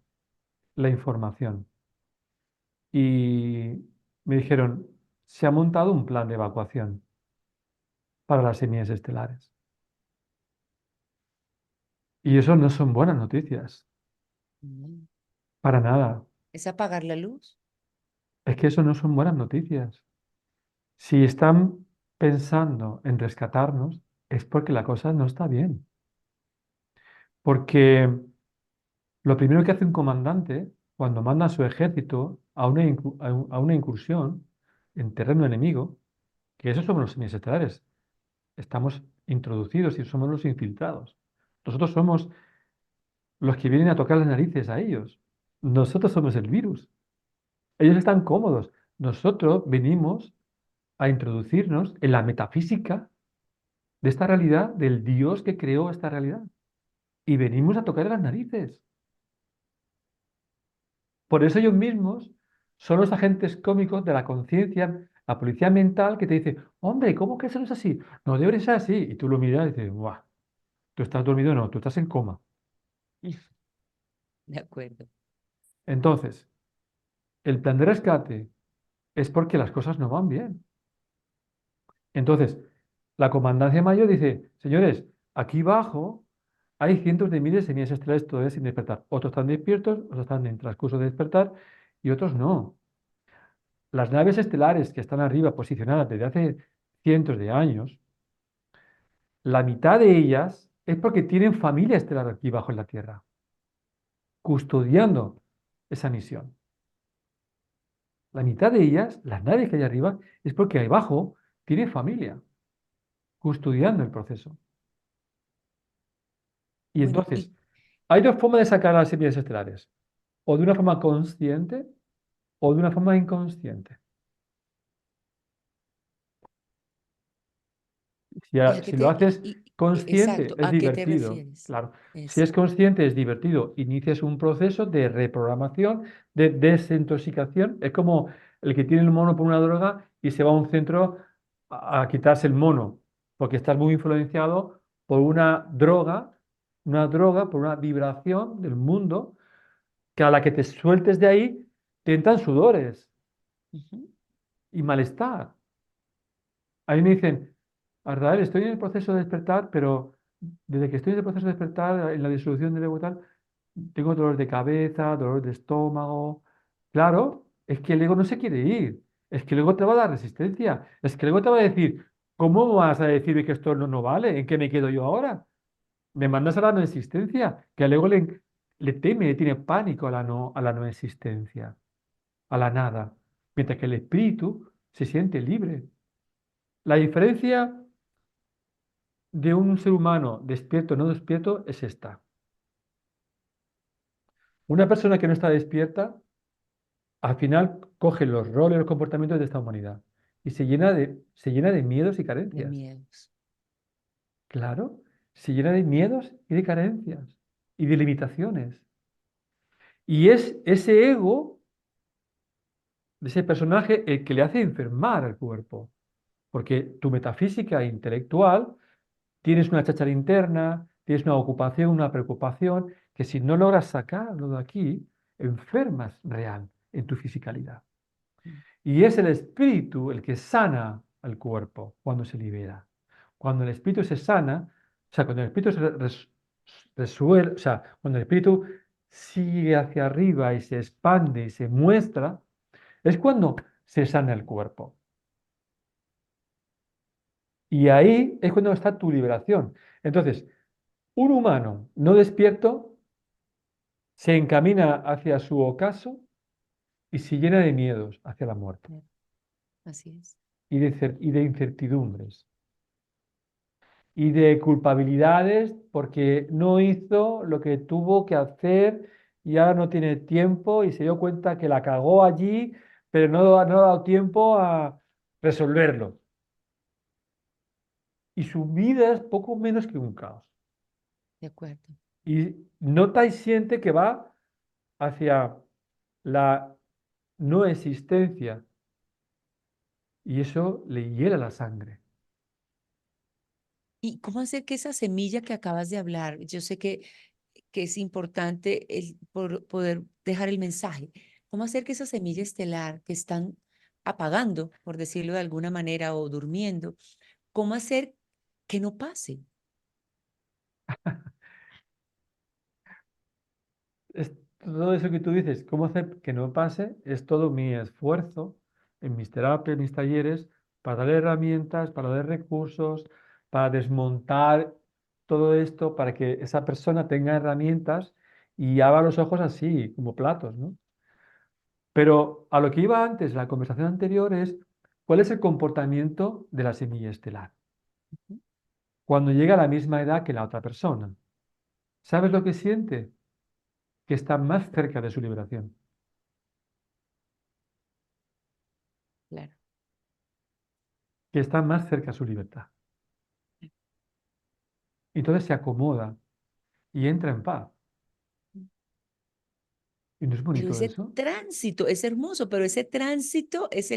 [SPEAKER 1] la información y me dijeron, se ha montado un plan de evacuación para las semillas estelares. Y eso no son buenas noticias,
[SPEAKER 2] Mm.
[SPEAKER 1] para nada.
[SPEAKER 2] ¿Es apagar la luz?
[SPEAKER 1] Es que eso no son buenas noticias. Si están pensando en rescatarnos, es porque la cosa no está bien. Porque lo primero que hace un comandante cuando manda a su ejército a una incursión en terreno enemigo, que esos somos los semiestelares, estamos introducidos y somos los infiltrados. Nosotros somos los que vienen a tocar las narices a ellos. Nosotros somos el virus. Ellos están cómodos. Nosotros venimos a introducirnos en la metafísica de esta realidad, del Dios que creó esta realidad. Y venimos a tocar las narices. Por eso ellos mismos son los agentes cómicos de la conciencia, la policía mental que te dice, hombre, ¿cómo que eso no es así? No debería ser así. Y tú lo miras y dices, ¡buah! ¿Tú estás dormido? No, tú estás en coma.
[SPEAKER 2] De acuerdo.
[SPEAKER 1] Entonces, el plan de rescate es porque las cosas no van bien. Entonces, la comandancia mayor dice, señores, aquí abajo hay cientos de miles de semillas estelares todavía sin despertar. Otros están despiertos, otros están en transcurso de despertar y otros no. Las naves estelares que están arriba posicionadas desde hace cientos de años, la mitad de ellas es porque tienen familia estelar aquí abajo en la Tierra, custodiando esa misión. La mitad de ellas, las naves que hay arriba, es porque ahí abajo tiene familia, custodiando el proceso. Y
[SPEAKER 2] Bueno,
[SPEAKER 1] entonces, hay dos formas de sacar las semillas estelares, o de una forma consciente o de una forma inconsciente.
[SPEAKER 2] ¿y a qué
[SPEAKER 1] Si lo
[SPEAKER 2] te,
[SPEAKER 1] haces consciente,
[SPEAKER 2] exacto,
[SPEAKER 1] es
[SPEAKER 2] a qué te
[SPEAKER 1] divertido,
[SPEAKER 2] refieres?
[SPEAKER 1] claro. Si
[SPEAKER 2] Eso.
[SPEAKER 1] es consciente, es divertido. Inicias un proceso de reprogramación, de desintoxicación. Es como el que tiene el mono por una droga y se va a un centro a quitarse el mono, porque estás muy influenciado por una droga, por una vibración del mundo, que a la que te sueltes de ahí, te entran sudores
[SPEAKER 2] Ujú.
[SPEAKER 1] y malestar. A mí me dicen, Ardael, estoy en el proceso de despertar, pero desde que estoy en el proceso de despertar, en la disolución del ego y tal, tengo dolor de cabeza, dolor de estómago. Claro, es que el ego no se quiere ir. Es que el ego te va a dar resistencia. Es que el ego te va a decir, ¿cómo vas a decirme que esto no vale? ¿En qué me quedo yo ahora? Me mandas a la no existencia, que al ego le teme, le tiene pánico a la no existencia, a la nada. Mientras que el espíritu se siente libre. La diferencia de un ser humano despierto o no despierto es esta. Una persona que no está despierta, al final coge los roles, los comportamientos de esta humanidad y se llena de miedos y
[SPEAKER 2] De
[SPEAKER 1] carencias.
[SPEAKER 2] miedos.
[SPEAKER 1] Claro, se llena de miedos y de carencias y de limitaciones. Y es ese ego de ese personaje el que le hace enfermar al cuerpo. Porque tu metafísica intelectual tienes una cháchara interna, tienes una ocupación, una preocupación, que si no logras sacarlo de aquí, enfermas real en tu fisicalidad.
[SPEAKER 2] Mm.
[SPEAKER 1] Y es el espíritu el que sana al cuerpo cuando se libera. Cuando el espíritu se sana, o sea, cuando el espíritu resuelve, o sea, cuando el espíritu sigue hacia arriba y se expande y se muestra, es cuando se sana el cuerpo. Y ahí es cuando está tu liberación. Entonces, un humano no despierto se encamina hacia su ocaso y se llena de miedos hacia la muerte
[SPEAKER 2] claro, así es.
[SPEAKER 1] y de incertidumbres y de culpabilidades porque no hizo lo que tuvo que hacer y ahora no tiene tiempo y se dio cuenta que la cagó allí, pero no ha dado tiempo a resolverlo. Y su vida es poco menos que un caos.
[SPEAKER 2] De acuerdo.
[SPEAKER 1] Y nota y siente que va hacia la no existencia y eso le hiela la sangre.
[SPEAKER 2] ¿Y cómo hacer que esa semilla que acabas de hablar, yo sé que es importante poder dejar el mensaje, cómo hacer que esa semilla estelar que están apagando, por decirlo de alguna manera, o durmiendo, cómo hacer que no pase?
[SPEAKER 1] Es todo eso que tú dices, cómo hacer que no pase, es todo mi esfuerzo en mis terapias, en mis talleres, para darle herramientas, para dar recursos, para desmontar todo esto, para que esa persona tenga herramientas y abra los ojos así, como platos, ¿no? Pero a lo que iba antes, la conversación anterior es, ¿cuál es el comportamiento de la semilla estelar?
[SPEAKER 2] Ujú.
[SPEAKER 1] Cuando llega a la misma edad que la otra persona. ¿Sabes lo que siente? Que está más cerca de su liberación,
[SPEAKER 2] Claro.
[SPEAKER 1] que está más cerca de su libertad. Y entonces se acomoda y entra en paz. ¿Y no es
[SPEAKER 2] Pero
[SPEAKER 1] bonito
[SPEAKER 2] ese
[SPEAKER 1] eso?
[SPEAKER 2] tránsito es hermoso, pero ese tránsito es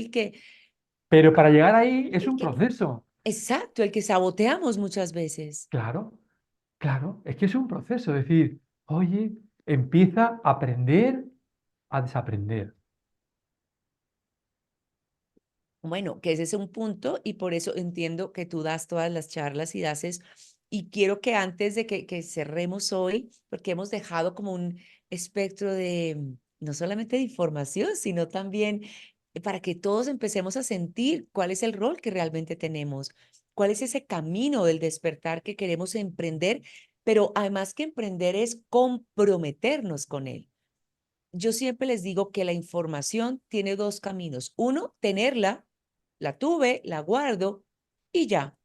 [SPEAKER 1] Pero para llegar ahí es
[SPEAKER 2] el
[SPEAKER 1] un
[SPEAKER 2] que,
[SPEAKER 1] proceso.
[SPEAKER 2] exacto, el que saboteamos muchas veces.
[SPEAKER 1] Claro, claro, es que es un proceso. Es decir, oye, empieza a aprender a desaprender.
[SPEAKER 2] Bueno, que ese es un punto y por eso entiendo que tú das todas las charlas y y quiero que antes de que cerremos hoy, porque hemos dejado como un espectro de no solamente de información, sino también para que todos empecemos a sentir cuál es el rol que realmente tenemos, cuál es ese camino del despertar que queremos emprender, pero además que emprender es comprometernos con él. Yo siempre les digo que la información tiene dos caminos. Uno, tenerla, la tuve, la guardo y ya.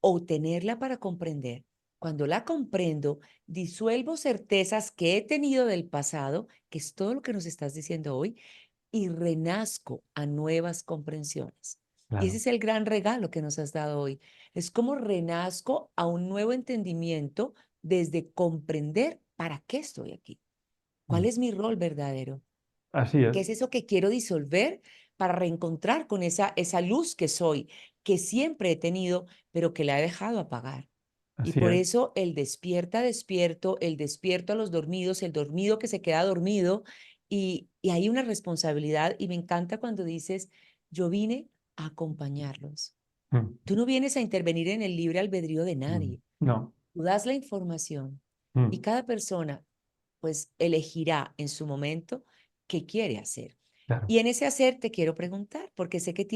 [SPEAKER 2] O tenerla para comprender. Cuando la comprendo, disuelvo certezas que he tenido del pasado, que es todo lo que nos estás diciendo hoy, y renazco a nuevas comprensiones. Y ese
[SPEAKER 1] Claro.
[SPEAKER 2] es el gran regalo que nos has dado hoy. Es como renazco a un nuevo entendimiento desde comprender para qué estoy aquí. ¿Cuál
[SPEAKER 1] Mm.
[SPEAKER 2] es mi rol verdadero?
[SPEAKER 1] Así
[SPEAKER 2] ¿Qué
[SPEAKER 1] es,
[SPEAKER 2] es eso que quiero disolver para reencontrar con esa luz que soy, que siempre he tenido, pero que la he dejado apagar? Y
[SPEAKER 1] así
[SPEAKER 2] por
[SPEAKER 1] es.
[SPEAKER 2] eso el despierta, despierto, el despierto a los dormidos, el dormido que se queda dormido, y hay una responsabilidad, y me encanta cuando dices, yo vine a acompañarlos.
[SPEAKER 1] Mm,
[SPEAKER 2] Tú no vienes a intervenir en el libre albedrío de
[SPEAKER 1] mm.
[SPEAKER 2] nadie,
[SPEAKER 1] No,
[SPEAKER 2] tú das la información y
[SPEAKER 1] mm,
[SPEAKER 2] cada persona pues elegirá en su momento qué quiere hacer.
[SPEAKER 1] claro.
[SPEAKER 2] Y en ese hacer te quiero preguntar, porque sé que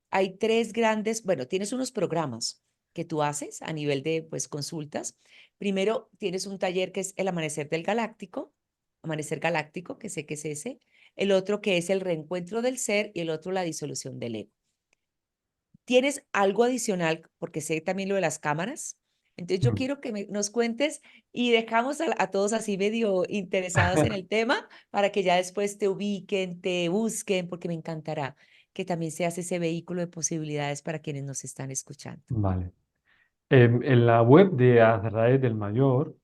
[SPEAKER 2] hay tres grandes, bueno, tienes unos programas que tú haces a nivel de pues consultas. Primero tienes un taller que es el Amanecer Galáctico, que sé que es ese. El otro que es el reencuentro del ser y el otro la disolución del ego. ¿Tienes algo adicional? Porque sé también lo de las cámaras. Entonces yo
[SPEAKER 1] Mm.
[SPEAKER 2] quiero que nos cuentes y dejamos a todos así medio interesados en el tema para que ya después te ubiquen, te busquen, porque me encantará que también seas ese vehículo de posibilidades para quienes nos están escuchando.
[SPEAKER 1] Vale. En la web de Azrael del Mayor,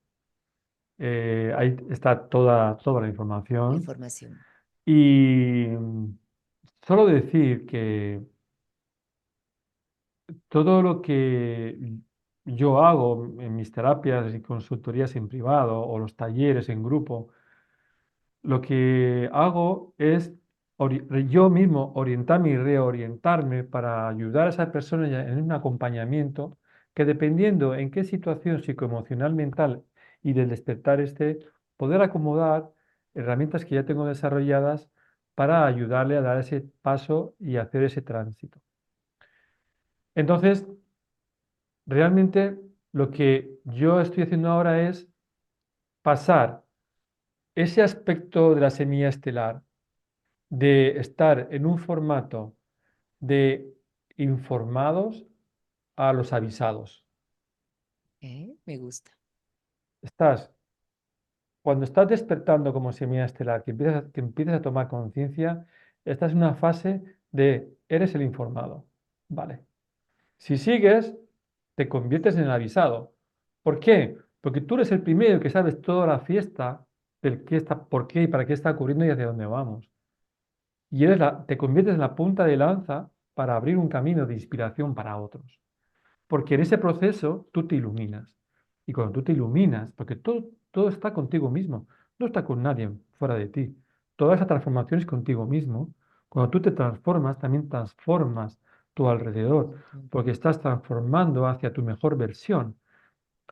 [SPEAKER 1] ahí está toda la
[SPEAKER 2] La
[SPEAKER 1] información.
[SPEAKER 2] información.
[SPEAKER 1] Y solo decir que todo lo que yo hago en mis terapias y consultorías en privado o los talleres en grupo, lo que hago es yo mismo orientarme y reorientarme para ayudar a esa persona en un acompañamiento que dependiendo en qué situación psicoemocional mental y del despertar esté, poder acomodar herramientas que ya tengo desarrolladas para ayudarle a dar ese paso y hacer ese tránsito. Entonces, realmente lo que yo estoy haciendo ahora es pasar ese aspecto de la semilla estelar, de estar en un formato de informados a los avisados.
[SPEAKER 2] Me gusta.
[SPEAKER 1] Estás, cuando estás despertando como semilla estelar, que empiezas a tomar conciencia, estás en una fase de eres el informado. Vale. Si sigues, te conviertes en el avisado. ¿Por qué? Porque tú eres el primero que sabes toda la fiesta del qué está, por qué y para qué está ocurriendo y hacia dónde vamos. Y te conviertes en la punta de lanza para abrir un camino de inspiración para otros. Porque en ese proceso tú te iluminas. Y cuando tú te iluminas, porque todo está contigo mismo, no está con nadie fuera de ti. Toda esa transformación es contigo mismo. Cuando tú te transformas, también transformas tu alrededor,
[SPEAKER 2] Ujú.
[SPEAKER 1] porque estás transformando hacia tu mejor versión,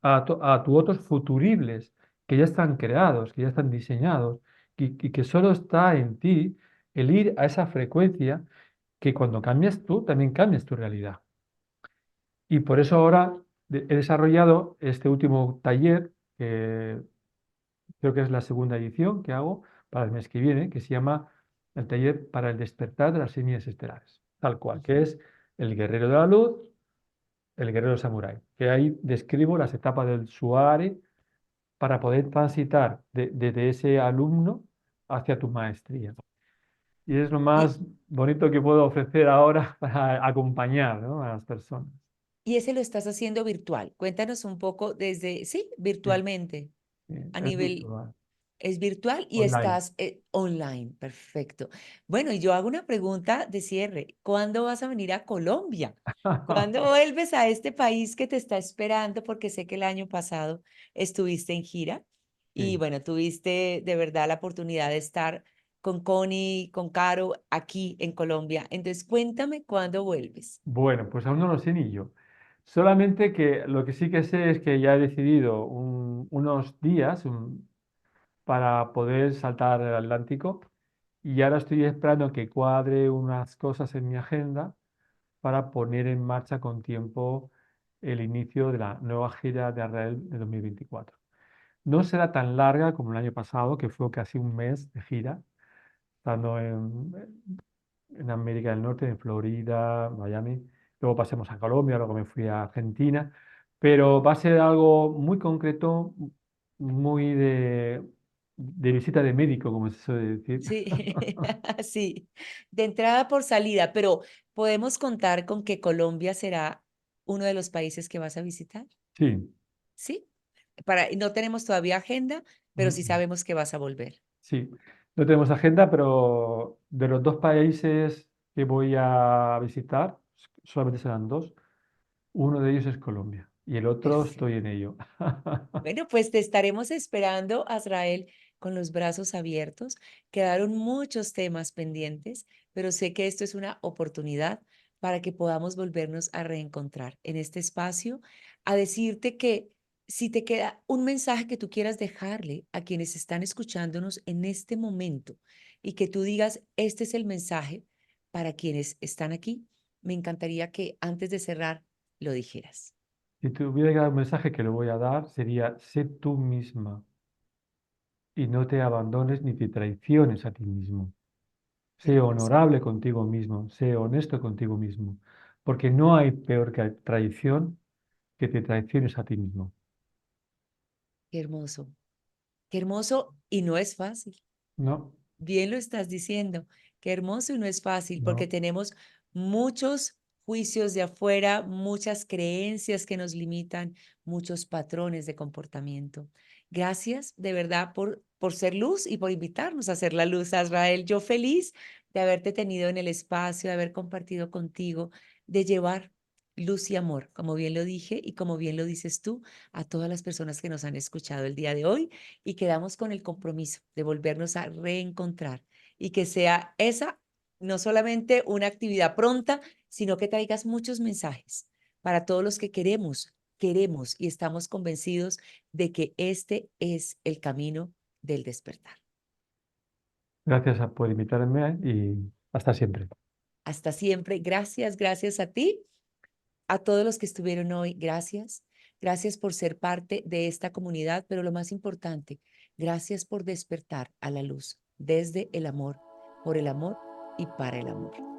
[SPEAKER 1] a tus otros futuribles que ya están creados, que ya están diseñados, y que solo está en ti el ir a esa frecuencia que cuando cambias tú, también cambias tu realidad. Y por eso ahora he desarrollado este último taller, que creo que es la segunda edición que hago para el mes que viene, que se llama el taller para el despertar de las semillas estelares, tal cual, que
[SPEAKER 2] Ujú.
[SPEAKER 1] es el guerrero de la luz, el guerrero samurái, que ahí describo las etapas del Suare para poder transitar desde ese alumno hacia tu maestría. Y es lo
[SPEAKER 2] Y,
[SPEAKER 1] más bonito que puedo ofrecer ahora para acompañar, ¿no?, a las personas.
[SPEAKER 2] y ese lo estás haciendo virtual. Cuéntanos un poco desde, sí,
[SPEAKER 1] Sí,
[SPEAKER 2] virtualmente,
[SPEAKER 1] sí,
[SPEAKER 2] a
[SPEAKER 1] es
[SPEAKER 2] nivel,
[SPEAKER 1] virtual,
[SPEAKER 2] es virtual y
[SPEAKER 1] online.
[SPEAKER 2] estás online. Perfecto. Bueno, y yo hago una pregunta de cierre. ¿Cuándo vas a venir a Colombia? ¿Cuándo vuelves a este país que te está esperando? Porque sé que el año pasado estuviste en gira y
[SPEAKER 1] Sí.
[SPEAKER 2] bueno, tuviste de verdad la oportunidad de estar con Connie, con Caro aquí en Colombia. Entonces, cuéntame cuándo vuelves.
[SPEAKER 1] Bueno, pues aún no lo sé ni yo. Solamente que lo que sí que sé es que ya he decidido unos días para poder saltar el Atlántico, y ahora estoy esperando que cuadre unas cosas en mi agenda para poner en marcha con tiempo el inicio de la nueva gira de Arrael de 2024. No será tan larga como el año pasado, que fue casi un mes de gira, estando en América del Norte, en Florida, Miami. Luego pasemos a Colombia, luego me fui a Argentina. Pero va a ser algo muy concreto, muy de visita de médico, como se suele decir.
[SPEAKER 2] Sí, sí, de entrada por salida, pero ¿podemos contar con que Colombia será uno de los países que vas a visitar?
[SPEAKER 1] Sí.
[SPEAKER 2] ¿Sí? No tenemos todavía agenda, pero sí
[SPEAKER 1] Mm,
[SPEAKER 2] sabemos que vas a volver.
[SPEAKER 1] sí. No tenemos agenda, pero de los dos países que voy a visitar, solamente serán dos. Uno de ellos es Colombia y el otro estoy
[SPEAKER 2] Perfecto.
[SPEAKER 1] en ello.
[SPEAKER 2] Bueno, pues te estaremos esperando, Azrael, con los brazos abiertos. Quedaron muchos temas pendientes, pero sé que esto es una oportunidad para que podamos volvernos a reencontrar en este espacio, a decirte que si te queda un mensaje que tú quieras dejarle a quienes están escuchándonos en este momento y que tú digas, este es el mensaje para quienes están aquí, me encantaría que antes de cerrar lo dijeras.
[SPEAKER 1] Si tuviera que dar un mensaje que le voy a dar, sería: sé tú misma y no te abandones ni te traiciones a ti mismo. Sé
[SPEAKER 2] Hermoso,
[SPEAKER 1] honorable contigo mismo, sé honesto contigo mismo, porque no hay peor que traición que te traiciones a ti mismo.
[SPEAKER 2] qué hermoso. Qué hermoso y no es fácil.
[SPEAKER 1] No,
[SPEAKER 2] Bien lo estás diciendo. Qué hermoso y no es fácil porque
[SPEAKER 1] no.
[SPEAKER 2] tenemos muchos juicios de afuera, muchas creencias que nos limitan, muchos patrones de comportamiento. Gracias de verdad por ser luz y por invitarnos a ser la luz, Azrael. Yo feliz de haberte tenido en el espacio, de haber compartido contigo, de llevar luz y amor, como bien lo dije y como bien lo dices tú, a todas las personas que nos han escuchado el día de hoy y quedamos con el compromiso de volvernos a reencontrar y que sea esa no solamente una actividad pronta, sino que traigas muchos mensajes para todos los que queremos y estamos convencidos de que este es el camino del despertar.
[SPEAKER 1] Gracias por invitarme y hasta siempre.
[SPEAKER 2] Hasta siempre. Gracias, gracias a ti, a todos los que estuvieron hoy. Gracias. Gracias por ser parte de esta comunidad, pero lo más importante, gracias por despertar a la luz desde el amor, por el amor y para el amor.